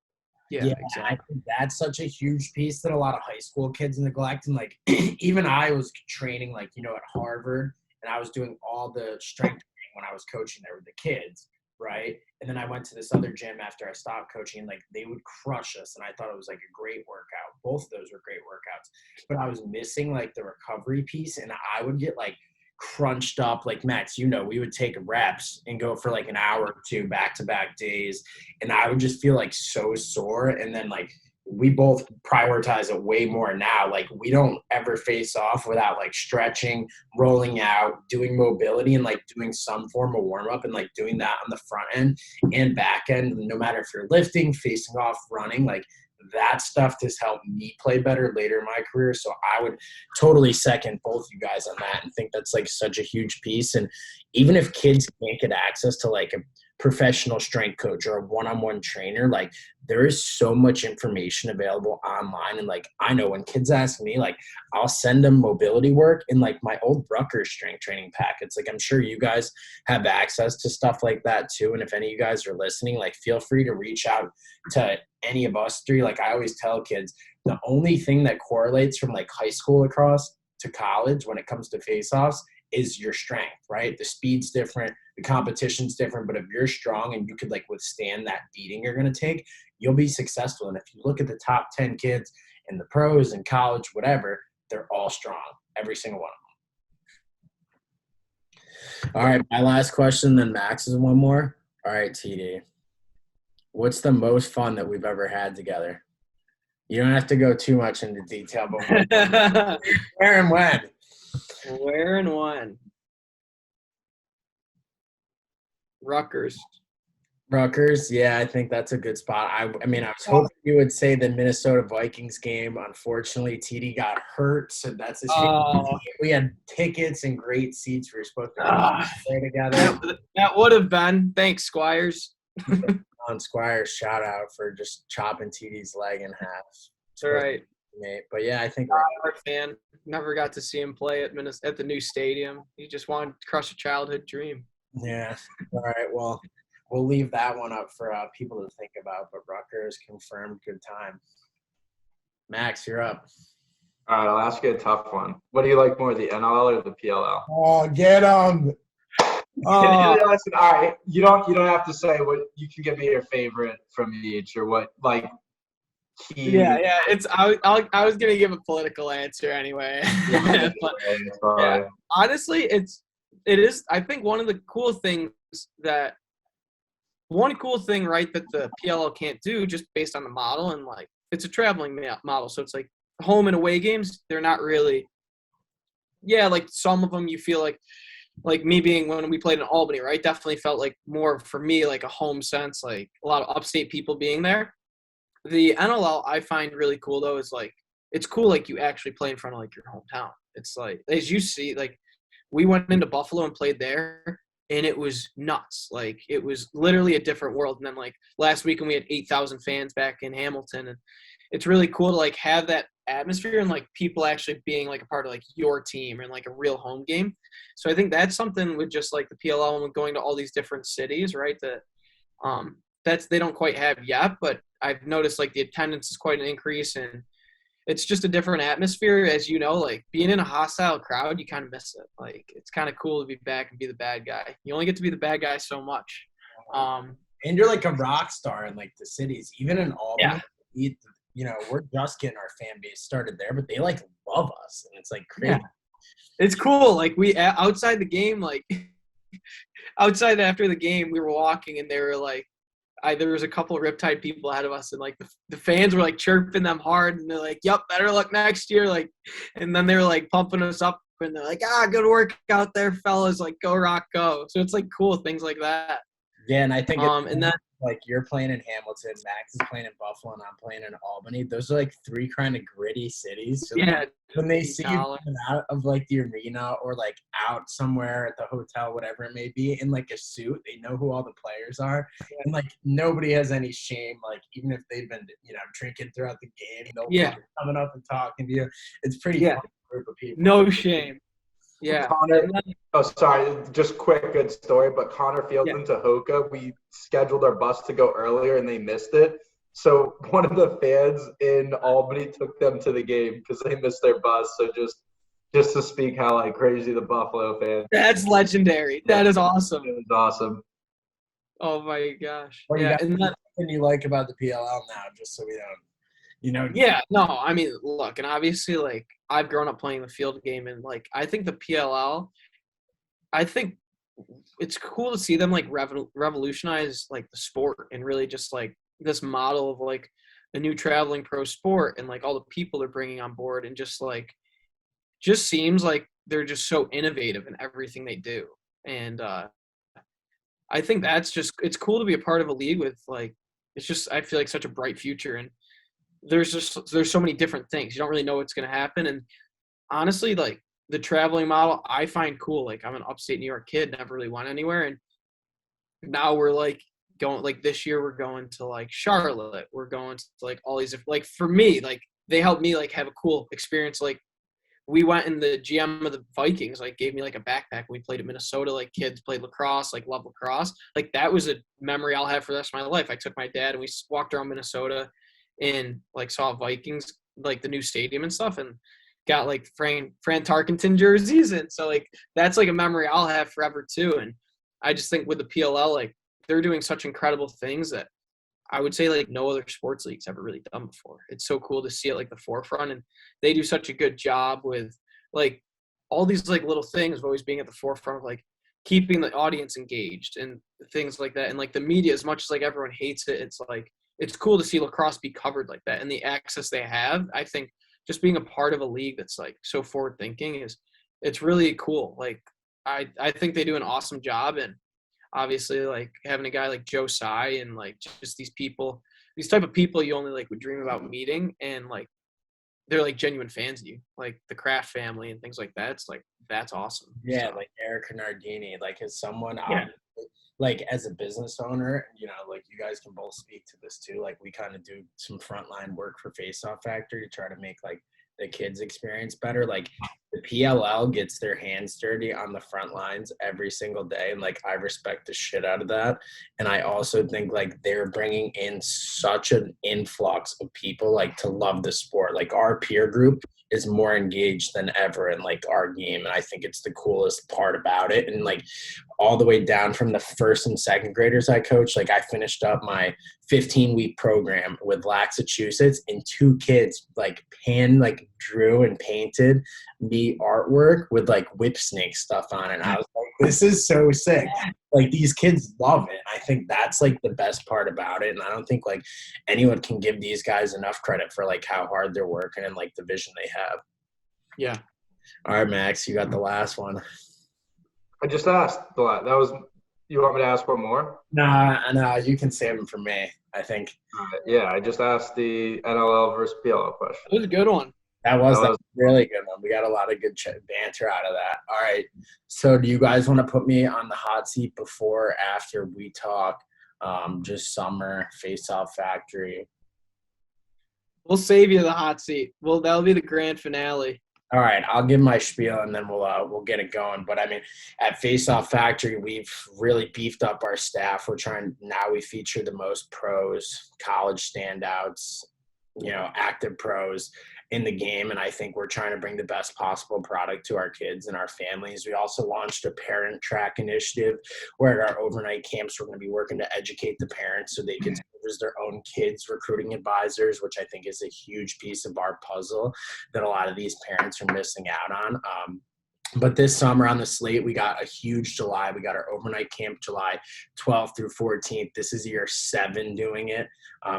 Yeah, exactly. I think that's such a huge piece that a lot of high school kids neglect. And like, even I was training, like, at Harvard, and I was doing all the strength training when I was coaching there with the kids, right? And then I went to this other gym after I stopped coaching, and like they would crush us. And I thought it was like a great workout. Both of those were great workouts, but I was missing like the recovery piece, and I would get like crunched up. Like Max, we would take reps and go for like an hour or two back-to-back days, and I would just feel like so sore. And then like we both prioritize it way more now. Like we don't ever face off without like stretching, rolling out, doing mobility, and like doing some form of warm-up, and like doing that on the front end and back end, no matter if you're lifting, facing off, running. Like that stuff has helped me play better later in my career. So I would totally second both you guys on that and think that's like such a huge piece. And even if kids can't get access to like a professional strength coach or a one-on-one trainer, like there is so much information available online. And like I know when kids ask me, like I'll send them mobility work in like my old Rutgers strength training packets. Like I'm sure you guys have access to stuff like that too. And if any of you guys are listening, like feel free to reach out to any of us three. Like I always tell kids, the only thing that correlates from like high school across to college when it comes to face-offs is your strength, right? The speed's different, the competition's different, but if you're strong and you could like withstand that beating you're going to take, you'll be successful. And if you look at the top 10 kids in the pros and college, whatever, they're all strong, every single one of them. All right, my last question, then Max is one more. All right, TD. What's the most fun that we've ever had together? You don't have to go too much into detail, but where and when? Where and when? Rutgers, yeah, I think that's a good spot. I mean, I was hoping you would say the Minnesota Vikings game. Unfortunately, TD got hurt, so that's a shame. We had tickets and great seats. We were supposed to play together. That would have been. Thanks, Squires. On Squires, shout out for just chopping TD's leg in half. It's all right. Mate. But yeah, I think our fan never got to see him play at the new stadium. He just wanted to crush a childhood dream. Yeah. All right. Well, we'll leave that one up for people to think about. But Rutgers confirmed, good time. Max, you're up. All right, I'll ask you a tough one. What do you like more, the NLL or the PLL? Oh, get him. Listen, all right. You don't have to say what you can give me your favorite from each or what like Yeah, key. yeah. I was gonna give a political answer anyway, but It's yeah, fine. honestly, it is. I think one of the cool things that one cool thing, right, that the PLL can't do just based on the model and like it's a traveling model, so it's like home and away games. They're not really. Yeah, like some of them you feel like me being when we played in Albany, right? Definitely felt like more for me like a home sense, like a lot of upstate people being there. The NLL I find really cool though is like it's cool like you actually play in front of like your hometown. It's like as you see like we went into Buffalo and played there and it was nuts. Like it was literally a different world. And then like last weekend we had 8,000 fans back in Hamilton and it's really cool to like have that atmosphere and like people actually being like a part of like your team and like a real home game. So I think that's something with just like the PLL and going to all these different cities, right? That that's they don't quite have yet, but I've noticed like the attendance is quite an increase and it's just a different atmosphere. As you know, like being in a hostile crowd, you kind of miss it. Like it's kind of cool to be back and be the bad guy. You only get to be the bad guy so much. And you're like a rock star in like the cities, even in Albany. Yeah. We're just getting our fan base started there, but they like love us, and it's like crazy. Yeah. It's cool. Like we outside the game, like outside after the game, we were walking and they were like, there was a couple of Riptide people ahead of us, and like the fans were like chirping them hard, and they're like, "Yep, better luck next year." Like, and then they were like pumping us up, and they're like, "Good work out there, fellas! Like, go Rock, go!" So it's like cool things like that. Yeah, and I think And then like you're playing in Hamilton, Max is playing in Buffalo, and I'm playing in Albany. Those are like three kind of gritty cities. So yeah, when they see you dollar. coming out of like the arena or like out somewhere at the hotel, whatever it may be, in like a suit, they know who all the players are, and like nobody has any shame. Like even if they've been drinking throughout the game, they'll be coming up and talking to you. It's pretty fun group of people. No shame. Yeah. Connor, sorry, just quick good story, but Connor Fields and Tahoka, we scheduled our bus to go earlier and they missed it. So one of the fans in Albany took them to the game because they missed their bus. So just to speak how like crazy the Buffalo fans. That's legendary. That is awesome. It was awesome. Oh my gosh. Well, yeah, and then you like about the PLL now, just so we don't. Yeah, no, I mean, look, and obviously, like, I've grown up playing the field game, and, like, I think the PLL, I think it's cool to see them, like, revolutionize, like, the sport and really just, like, this model of, like, a new traveling pro sport and, like, all the people they're bringing on board and just, like, just seems like they're just so innovative in everything they do. And I think that's just – it's cool to be a part of a league with, like, it's just – I feel like such a bright future and – there's so many different things. You don't really know what's going to happen. And honestly, like the traveling model, I find cool. Like I'm an upstate New York kid, never really went anywhere. And now we're like going, like this year we're going to like Charlotte. We're going to like all these, like for me, like they helped me like have a cool experience. Like we went and the GM of the Vikings, like gave me like a backpack. We played at Minnesota, like kids played lacrosse, like love lacrosse. Like that was a memory I'll have for the rest of my life. I took my dad and we walked around Minnesota and like saw Vikings, like the new stadium and stuff, and got like Fran Tarkenton jerseys. And so like that's like a memory I'll have forever too. And I just think with the PLL, like they're doing such incredible things that I would say like no other sports league's ever really done before. It's so cool to see it like the forefront, and they do such a good job with like all these like little things of always being at the forefront of like keeping the audience engaged and things like that. And like the media, as much as like everyone hates it, it's like it's cool to see lacrosse be covered like that and the access they have. I think just being a part of a league that's like so forward thinking it's really cool. Like I think they do an awesome job, and obviously like having a guy like Joe Tsai and like just these type of people you only like would dream about meeting, and like they're like genuine fans of you, like the Kraft family and things like that. It's like that's awesome. Yeah, like Eric Nardini, like as someone like as a business owner, like you guys can both speak to this too. Like we kind of do some frontline work for Faceoff Factory to try to make like the kids experience better. Like the PLL gets their hands dirty on the front lines every single day. And like, I respect the shit out of that. And I also think like they're bringing in such an influx of people like to love the sport. Like our peer group is more engaged than ever in like our game. And I think it's the coolest part about it. And like all the way down from the first and second graders I coach, like I finished up my 15-week program with Massachusetts, and 2 kids like drew and painted me artwork with like whip snake stuff on it. And I was like, this is so sick. Like these kids love it. I think that's like the best part about it. And I don't think like anyone can give these guys enough credit for like how hard they're working and like the vision they have. Yeah. All right, Max, you got the last one. I just asked the last. That was. You want me to ask one more? Nah, you can save them for me, I think. Yeah, I just asked the NLL versus PLL question. That was a good one. That was a really good one. We got a lot of good banter out of that. All right. So do you guys want to put me on the hot seat before or after we talk just summer, Faceoff Factory? We'll save you the hot seat. Well, that'll be the grand finale. All right, I'll give my spiel and then we'll get it going. But I mean, at Faceoff Factory, we've really beefed up our staff. We feature the most pros, college standouts, active pros in the game. And I think we're trying to bring the best possible product to our kids and our families. We also launched a parent track initiative where at our overnight camps, we're going to be working to educate the parents so they can serve as their own kids recruiting advisors, which I think is a huge piece of our puzzle that a lot of these parents are missing out on. But this summer on the slate, we got a huge July. We got our overnight camp July 12th through 14th. This is year 7 doing it.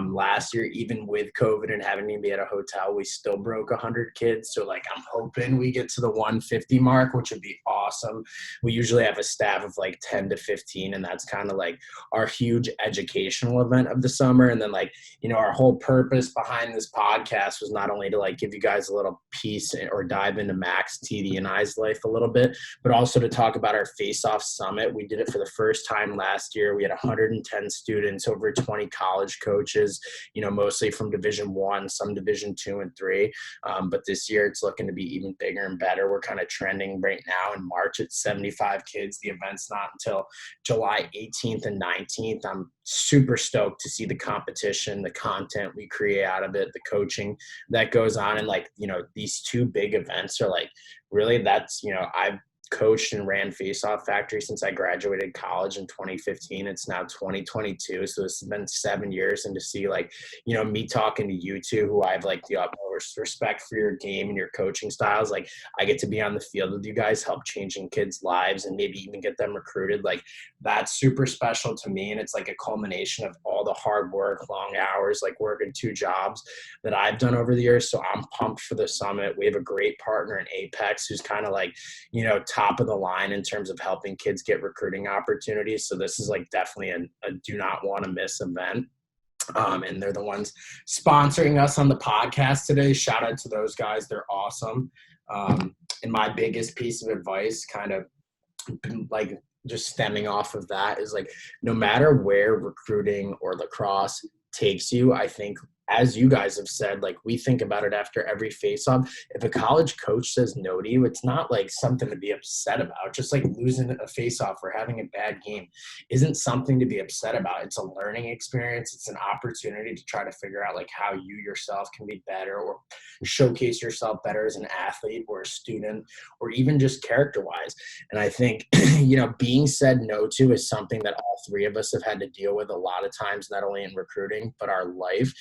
Last year, even with COVID and having to be at a hotel, we still broke 100 kids. So, like, I'm hoping we get to the 150 mark, which would be awesome. We usually have a staff of, like, 10 to 15, and that's kind of, like, our huge educational event of the summer. And then, like, our whole purpose behind this podcast was not only to, like, give you guys a little piece or dive into Max, TD, and I's life a little bit, but also to talk about our Faceoff Summit. We did it for the first time last year. We had 110 students, over 20 college coaches, mostly from Division I, some Division II and III. But this year it's looking to be even bigger and better. We're kind of trending right now in March at 75 kids. The event's not until July 18th and 19th. I'm super stoked to see the competition, the content we create out of it, the coaching that goes on. And these 2 big events are like, really, that's, I've coached and ran Faceoff Factory since I graduated college in 2015. It's now 2022. So this has been 7 years. And to see me talking to you two, who I have like the utmost respect for your game and your coaching styles. Like I get to be on the field with you guys, help changing kids' lives and maybe even get them recruited. Like that's super special to me. And it's like a culmination of all the hard work, long hours, like working 2 jobs that I've done over the years. So I'm pumped for the summit. We have a great partner in Apex who's kind of like, top of the line in terms of helping kids get recruiting opportunities. So this is like definitely a do not want to miss event. And they're the ones sponsoring us on the podcast today. Shout out to those guys. They're awesome. And my biggest piece of advice kind of like just stemming off of that is like, no matter where recruiting or lacrosse takes you, I think as you guys have said, like we think about it after every face-off. If a college coach says no to you, it's not like something to be upset about. Just like losing a face-off or having a bad game isn't something to be upset about. It's a learning experience. It's an opportunity to try to figure out like how you yourself can be better or showcase yourself better as an athlete or a student or even just character-wise. And I think, being said no to is something that all 3 of us have had to deal with a lot of times, not only in recruiting, but our life.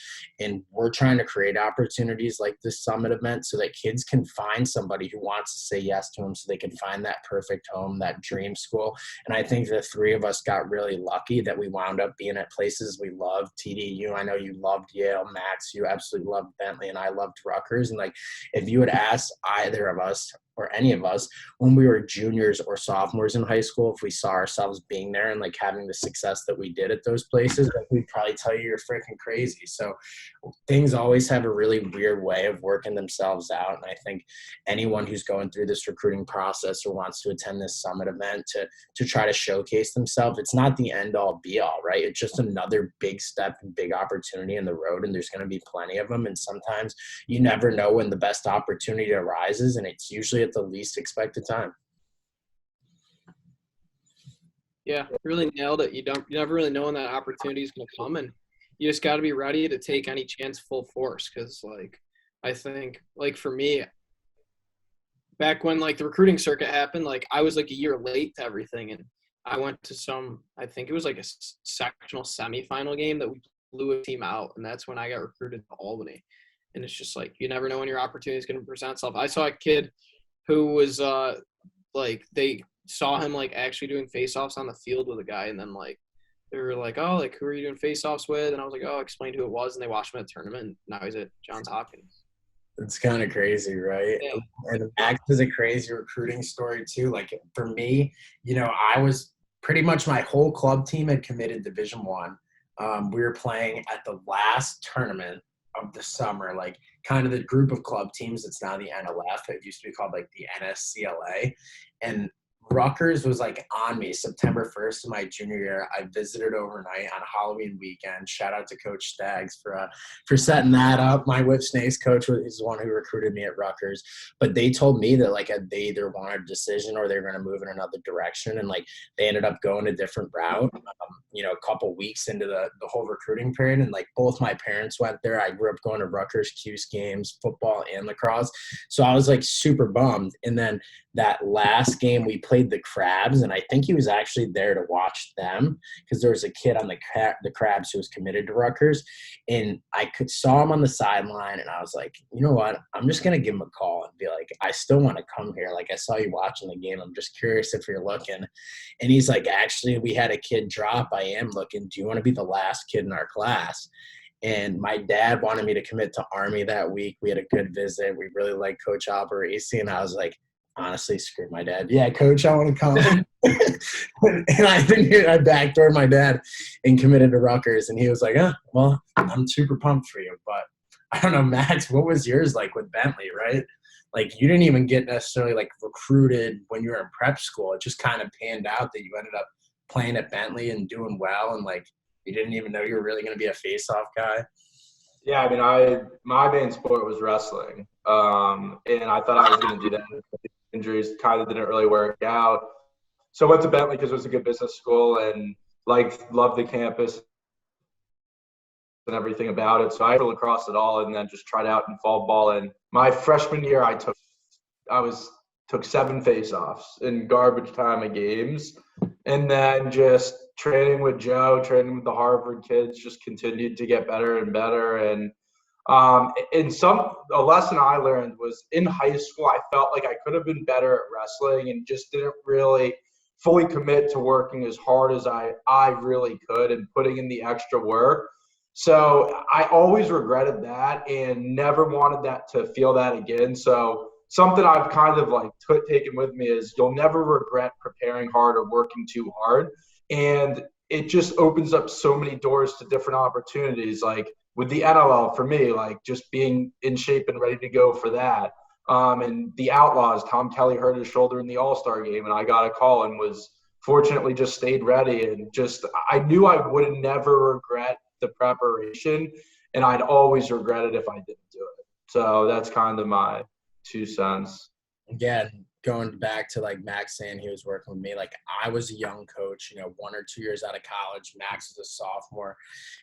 And we're trying to create opportunities like this summit event so that kids can find somebody who wants to say yes to them so they can find that perfect home, that dream school. And I think the 3 of us got really lucky that we wound up being at places we loved. TD, I know you loved Yale. Max, you absolutely loved Bentley, and I loved Rutgers. And like, if you had asked either of us or any of us when we were juniors or sophomores in high school, if we saw ourselves being there and like having the success that we did at those places, like we'd probably tell you you're freaking crazy. So things always have a really weird way of working themselves out. And I think anyone who's going through this recruiting process or wants to attend this summit event to try to showcase themselves, it's not the end all be all, right? It's just another big step and big opportunity in the road. And there's going to be plenty of them. And sometimes you never know when the best opportunity arises. And it's usually at the least expected time. Yeah, really nailed it. You never really know when that opportunity is going to come, and you just got to be ready to take any chance full force. Because like, I think like for me, back when like the recruiting circuit happened, like I was like a year late to everything, and I went to I think it was like a sectional semifinal game that we blew a team out, and that's when I got recruited to Albany. And it's just like you never know when your opportunity is going to present itself. I saw a kid who was like they saw him like actually doing face-offs on the field with a guy, and then like they were like, oh, like who are you doing face-offs with? And I was like, oh, I explained who it was, and they watched him at a tournament, and now he's at Johns Hopkins. It's kind of crazy, right? Yeah. And Max is a crazy recruiting story too. Like for me, I was pretty much my whole club team had committed Division One. We were playing at the last tournament of the summer, like kind of the group of club teams. It's now the NLF. It used to be called like the NSCLA. And Rutgers was like on me September 1st of my junior year. I visited overnight on Halloween weekend. Shout out to Coach Staggs for setting that up. My Whip Snakes coach is the one who recruited me at Rutgers. But they told me that like they either wanted a decision or they were going to move in another direction. And like they ended up going a different route, a couple weeks into the whole recruiting period. And like both my parents went there. I grew up going to Rutgers Cuse games, football and lacrosse. So I was like super bummed. And then that last game we played the Crabs, and I think he was actually there to watch them because there was a kid on the Crabs who was committed to Rutgers, and I saw him on the sideline, and I was like, you know what, I'm just gonna give him a call and be like, I still want to come here. Like I saw you watching the game. I'm just curious if you're looking. And he's like, actually, we had a kid drop. I am looking. Do you want to be the last kid in our class? And my dad wanted me to commit to Army that week. We had a good visit. We really liked Coach Alberaci, and I was like, honestly, screw my dad. Yeah, coach, I want to come. And I think I backdoored my dad and committed to Rutgers. And he was like, well, I'm super pumped for you. But I don't know, Max, what was yours like with Bentley, right? Like you didn't even get necessarily like recruited when you were in prep school. It just kind of panned out that you ended up playing at Bentley and doing well. And like you didn't even know you were really going to be a face-off guy. Yeah, I mean, my main sport was wrestling. And I thought I was going to do that. Injuries kind of didn't really work out. So I went to Bentley because it was a good business school and loved the campus and everything about it. So I didn't lacrosse at all, and then just tried out in fall ball. And my freshman year, I took 7 face-offs in garbage time of games, and then just training with Joe, training with the Harvard kids, just continued to get better and better. And a lesson I learned was in high school, I felt like I could have been better at wrestling and just didn't really fully commit to working as hard as I really could and putting in the extra work. So I always regretted that and never wanted that to feel that again. So something I've kind of like taken with me is you'll never regret preparing hard or working too hard. And it just opens up so many doors to different opportunities. Like with the NLL for me, like just being in shape and ready to go for that. And the Outlaws, Tom Kelly hurt his shoulder in the All-Star game, and I got a call and was fortunately just stayed ready. And just I knew I would never regret the preparation, and I'd always regret it if I didn't do it. So that's kind of my 2 cents. Again, going back to like Max saying he was working with me, like I was a young coach, 1 or 2 years out of college. Max was a sophomore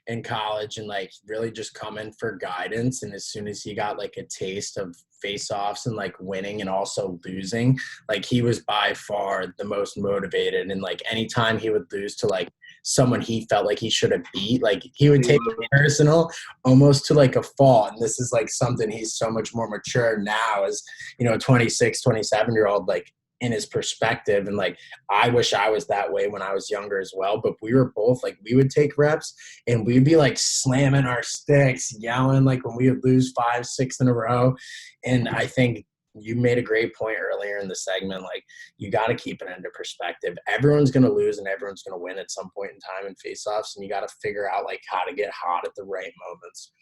in college and like really just coming for guidance. And as soon as he got like a taste of face-offs and like winning and also losing, like he was by far the most motivated. And like anytime he would lose to like someone he felt like he should have beat, like he would take it personal almost to like a fault. And this is like something he's so much more mature now as, 26, 27-year-old, like in his perspective. And like, I wish I was that way when I was younger as well, but we were both like, we would take reps and we'd be like slamming our sticks, yelling, like when we would lose 5, 6 in a row. And I think you made a great point earlier in the segment. Like you got to keep it into perspective. Everyone's going to lose and everyone's going to win at some point in time in face-offs. And you got to figure out like how to get hot at the right moments.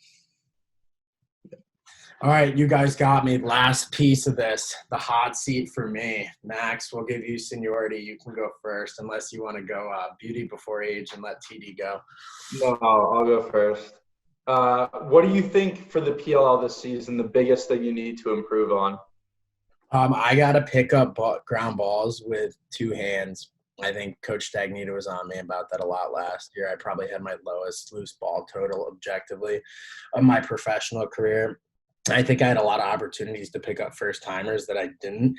All right, you guys got me. Last piece of this, the hot seat for me. Max, we'll give you seniority. You can go first unless you want to go beauty before age and let TD go. No, I'll go first. What do you think for the PLL this season, the biggest thing you need to improve on? I got to pick up ground balls with 2 hands. I think Coach Stagnita was on me about that a lot last year. I probably had my lowest loose ball total objectively of my professional career. I think I had a lot of opportunities to pick up first timers that I didn't.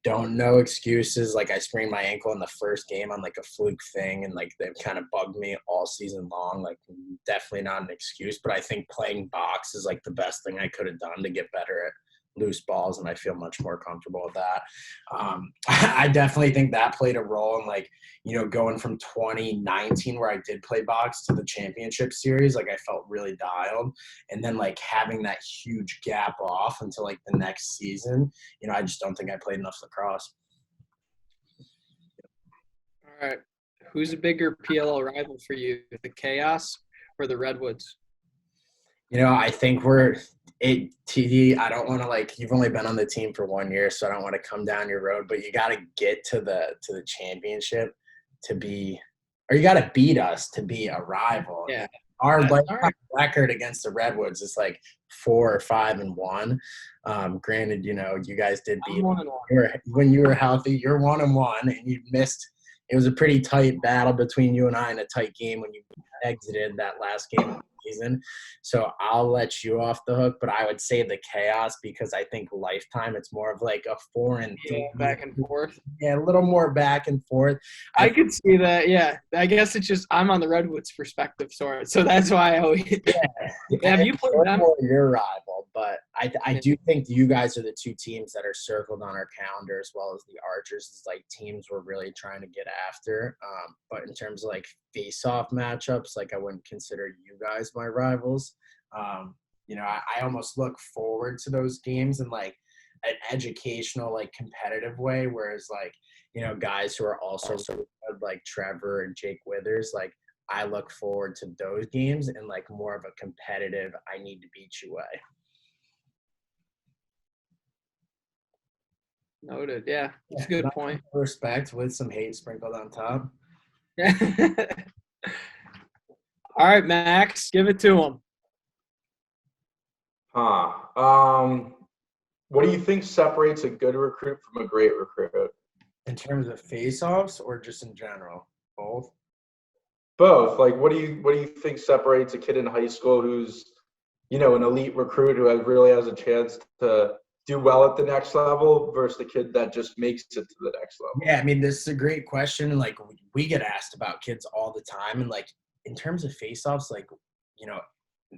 Don't no excuses. Like I sprained my ankle in the first game on like a fluke thing, and like they've kind of bugged me all season long. Like definitely not an excuse, but I think playing box is like the best thing I could have done to get better at loose balls, and I feel much more comfortable with that. I definitely think that played a role in like, going from 2019 where I did play box to the championship series. Like I felt really dialed, and then like having that huge gap off until like the next season, I just don't think I played enough lacrosse. All right. Who's a bigger PLL rival for you, the Chaos or the Redwoods? I think TD, I don't want to you've only been on the team for 1 year, so I don't want to come down your road, but you got to get to the championship you got to beat us to be a rival. Yeah. Our record against the Redwoods is 4-5-1. Granted, you guys did beat when you were healthy. You're 1-1, and you missed. It was a pretty tight battle between you and I in a tight game when you exited that last game of the season. So I'll let you off the hook, but I would say the Chaos because I think lifetime it's more of like a 4-3 back and forth. Yeah, a little more back and forth. I could see that. Yeah, I guess it's just I'm on the Redwoods perspective, so that's why I always. Have you played them? Your rival, but I do think you guys are the two teams that are circled on our calendar as well as the Archers. It's like teams we're really trying to get after. But in terms of face-off matchups, I wouldn't consider you guys my rivals. I almost look forward to those games in an educational, competitive way. Whereas guys who are also good, like Trevor and Jake Withers, I look forward to those games in more of a competitive, I need to beat you way. Noted. Yeah, that's a good point. Respect with some hate sprinkled on top. All right, Max, give it to him. What do you think separates a good recruit from a great recruit? In terms of face-offs or just in general? Both? Both. What do you think separates a kid in high school who's, an elite recruit who really has a chance to do well at the next level versus the kid that just makes it to the next level? Yeah, I mean, this is a great question. And we get asked about kids all the time. And in terms of face-offs,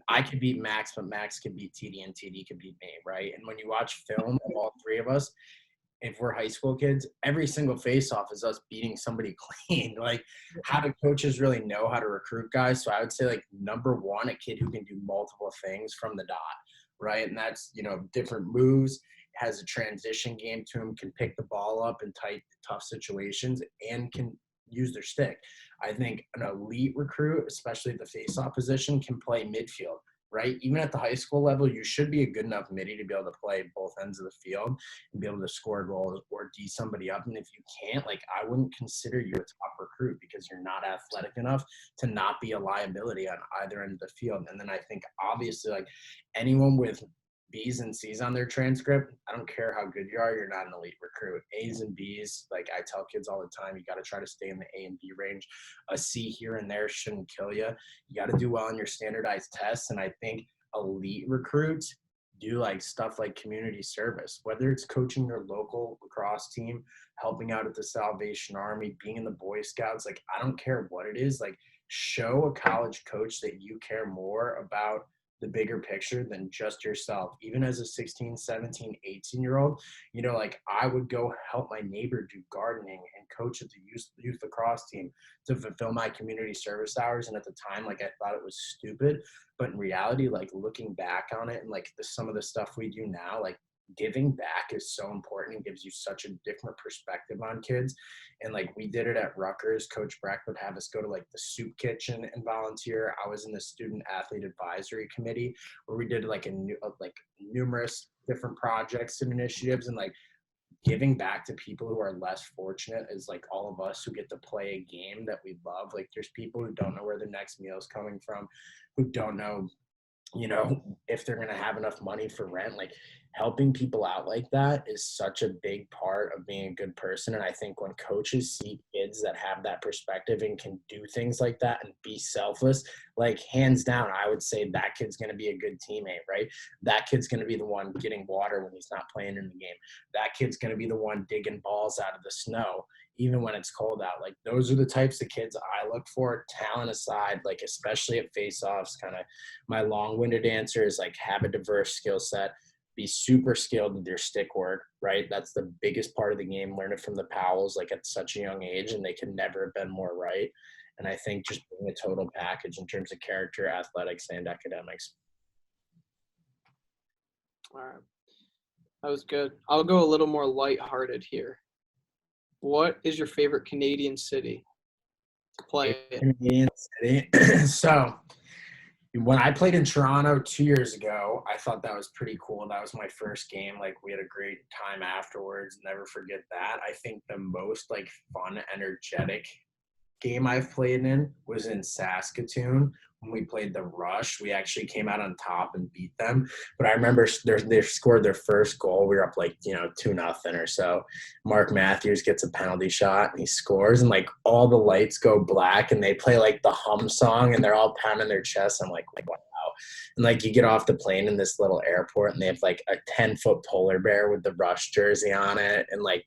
I could beat Max, but Max could beat TD and TD could beat me, right? And when you watch film of all three of us, if we're high school kids, every single face-off is us beating somebody clean. How do coaches really know how to recruit guys? So I would say, number one, a kid who can do multiple things from the dot, right? And that's, different moves, has a transition game to him, can pick the ball up in tight, tough situations, and can use their stick. I think an elite recruit, especially the face-off position, can play midfield. Right? Even at the high school level, you should be a good enough midi to be able to play both ends of the field and be able to score goals or D somebody up. And if you can't, I wouldn't consider you a top recruit because you're not athletic enough to not be a liability on either end of the field. And then I think obviously anyone with B's and C's on their transcript, I don't care how good you are, you're not an elite recruit. A's and B's, I tell kids all the time, you got to try to stay in the A and B range. A C here and there shouldn't kill you. You got to do well on your standardized tests. And I think elite recruits do stuff like community service, whether it's coaching your local lacrosse team, helping out at the Salvation Army, being in the Boy Scouts. I don't care what it is. Show a college coach that you care more about the bigger picture than just yourself. Even as a 16, 17, 18-year-old, I would go help my neighbor do gardening and coach at the youth lacrosse team to fulfill my community service hours. And at the time, I thought it was stupid, but in reality, looking back on it and some of the stuff we do now, giving back is so important and gives you such a different perspective on kids. And we did it at Rutgers. Coach Breck would have us go to the soup kitchen and volunteer. I was in the student athlete advisory committee where we did numerous different projects and initiatives, and giving back to people who are less fortunate is all of us who get to play a game that we love. There's people who don't know where their next meal is coming from, who don't know if they're going to have enough money for rent. Helping people out like that is such a big part part of being a good person. And I think when coaches see kids that have that perspective and can do things like that and be selfless, like hands down, I would say that kid's going to be a good teammate, right? That kid's going to be the one getting water when he's not playing in the game. That kid's going to be the one digging balls out of the snow, even when it's cold out. Like, those are the types of kids I look for, talent aside, like, especially at face-offs. Kind of my long-winded answer is, like, have a diverse skill set. Be super skilled with your stick work, right? That's the biggest part of the game. Learn it from the Powells, like, at such a young age, and they can never have been more right. And I think just being a total package in terms of character, athletics, and academics. All right. That was good. I'll go a little more lighthearted here. What is your favorite Canadian city to play in? Canadian city. So when I played in Toronto 2 years ago, I thought that was pretty cool. That was my first game. Like, we had a great time afterwards. Never forget that. I think the most, like, fun, energetic game I've played in was in Saskatoon when we played the Rush. We actually came out on top and beat them. But I remember they scored their first goal. We were up, like, 2-0 or so. Mark Matthews gets a penalty shot and he scores, and, like, all the lights go black and they play, like, the Hum song and they're all pounding their chests. I'm like, wow. And, like, you get off the plane in this little airport and they have, like, a 10-foot polar bear with the Rush jersey on it, and, like,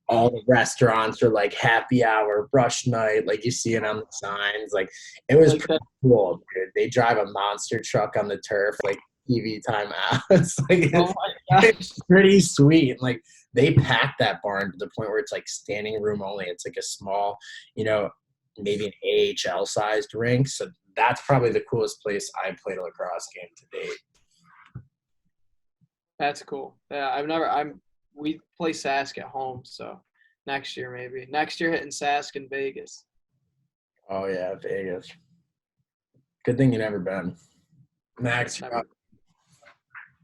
all the restaurants are like happy hour, Rush night. Like, you see it on the signs. Like, it was pretty cool, dude. They drive a monster truck on the turf, like TV timeout. It's like, it's pretty sweet. Like, they packed that barn to the point where it's like standing room only. It's like a small, maybe an AHL sized rink. So that's probably the coolest place I played a lacrosse game to date. That's cool. Yeah, we play Sask at home, so next year maybe. Next year hitting Sask in Vegas. Oh, yeah, Vegas. Good thing you never been. Max, you're up.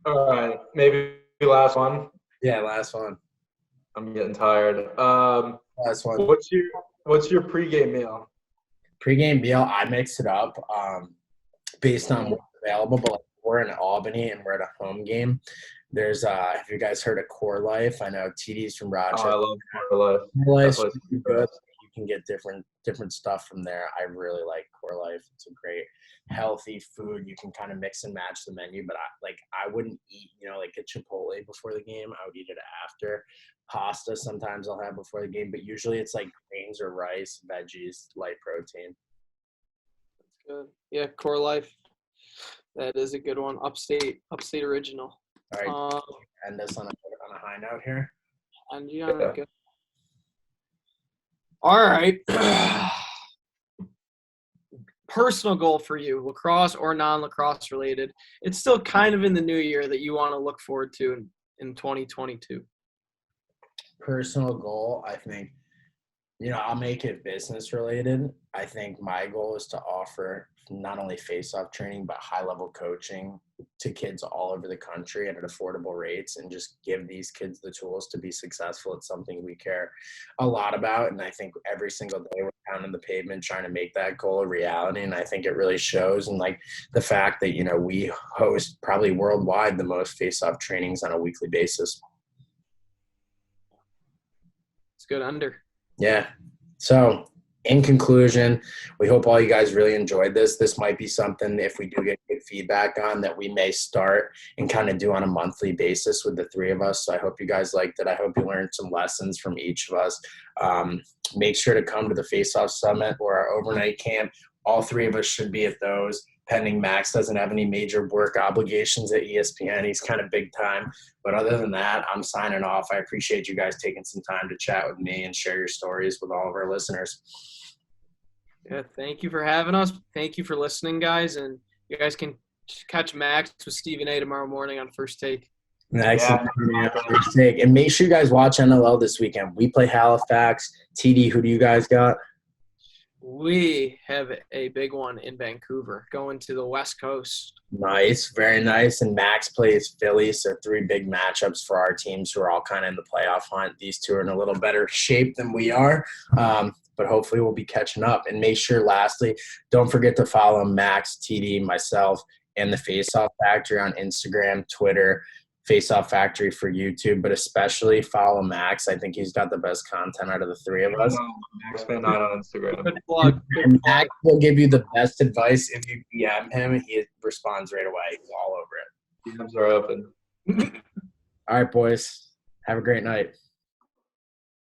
All right, maybe last one. Yeah, last one. I'm getting tired. Last one. What's your pregame meal? Pregame meal, I mix it up based on what's available. But, like, we're in Albany and we're at a home game. There's have you guys heard of Core Life? I know TD's from Rochester. Oh, I love Core Life. Core Life's good. You can get different stuff from there. I really like Core Life. It's a great healthy food. You can kind of mix and match the menu, but I wouldn't eat, like a Chipotle before the game. I would eat it after. Pasta sometimes I'll have before the game, but usually it's like grains or rice, veggies, light protein. That's good. Yeah, Core Life. That is a good one. Upstate original. All right, end us on a high note here. And good. All right. Personal goal for you, lacrosse or non-lacrosse related. It's still kind of in the new year that you want to look forward to in 2022. Personal goal, I think, I'll make it business related. I think my goal is to offer not only face-off training, but high-level coaching to kids all over the country at affordable rates, and just give these kids the tools to be successful. It's something we care a lot about, and I think every single day we're pounding the pavement trying to make that goal a reality, and I think it really shows. And, like, the fact that, we host probably worldwide the most face-off trainings on a weekly basis. It's good under. Yeah. So, in conclusion, we hope all you guys really enjoyed this. This might be something, if we do get good feedback on, that we may start and kind of do on a monthly basis with the three of us. So I hope you guys liked it. I hope you learned some lessons from each of us. Make sure to come to the Faceoff Summit or our overnight camp. All three of us should be at those, pending Max doesn't have any major work obligations at ESPN. He's kind of big time. But other than that, I'm signing off. I appreciate you guys taking some time to chat with me and share your stories with all of our listeners. Yeah, thank you for having us. Thank you for listening, guys. And you guys can catch Max with Stephen A. tomorrow morning on First Take. Excellent. First Take. And make sure you guys watch NLL this weekend. We play Halifax. TD, who do you guys got? We have a big one in Vancouver, going to the West Coast. Nice, very nice. And Max plays Philly, so 3 big matchups for our teams who are all kind of in the playoff hunt. These two are in a little better shape than we are, but hopefully we'll be catching up. And make sure, lastly, don't forget to follow Max, TD, myself, and the Faceoff Factory on Instagram, Twitter, Faceoff Factory for YouTube, but especially follow Max. I think he's got the best content out of the three of us. Max Van Knight on Instagram. Good plug. Good And plug. Max will give you the best advice if you DM him. He responds right away. He's all over it. DMs are open. All right, boys. Have a great night.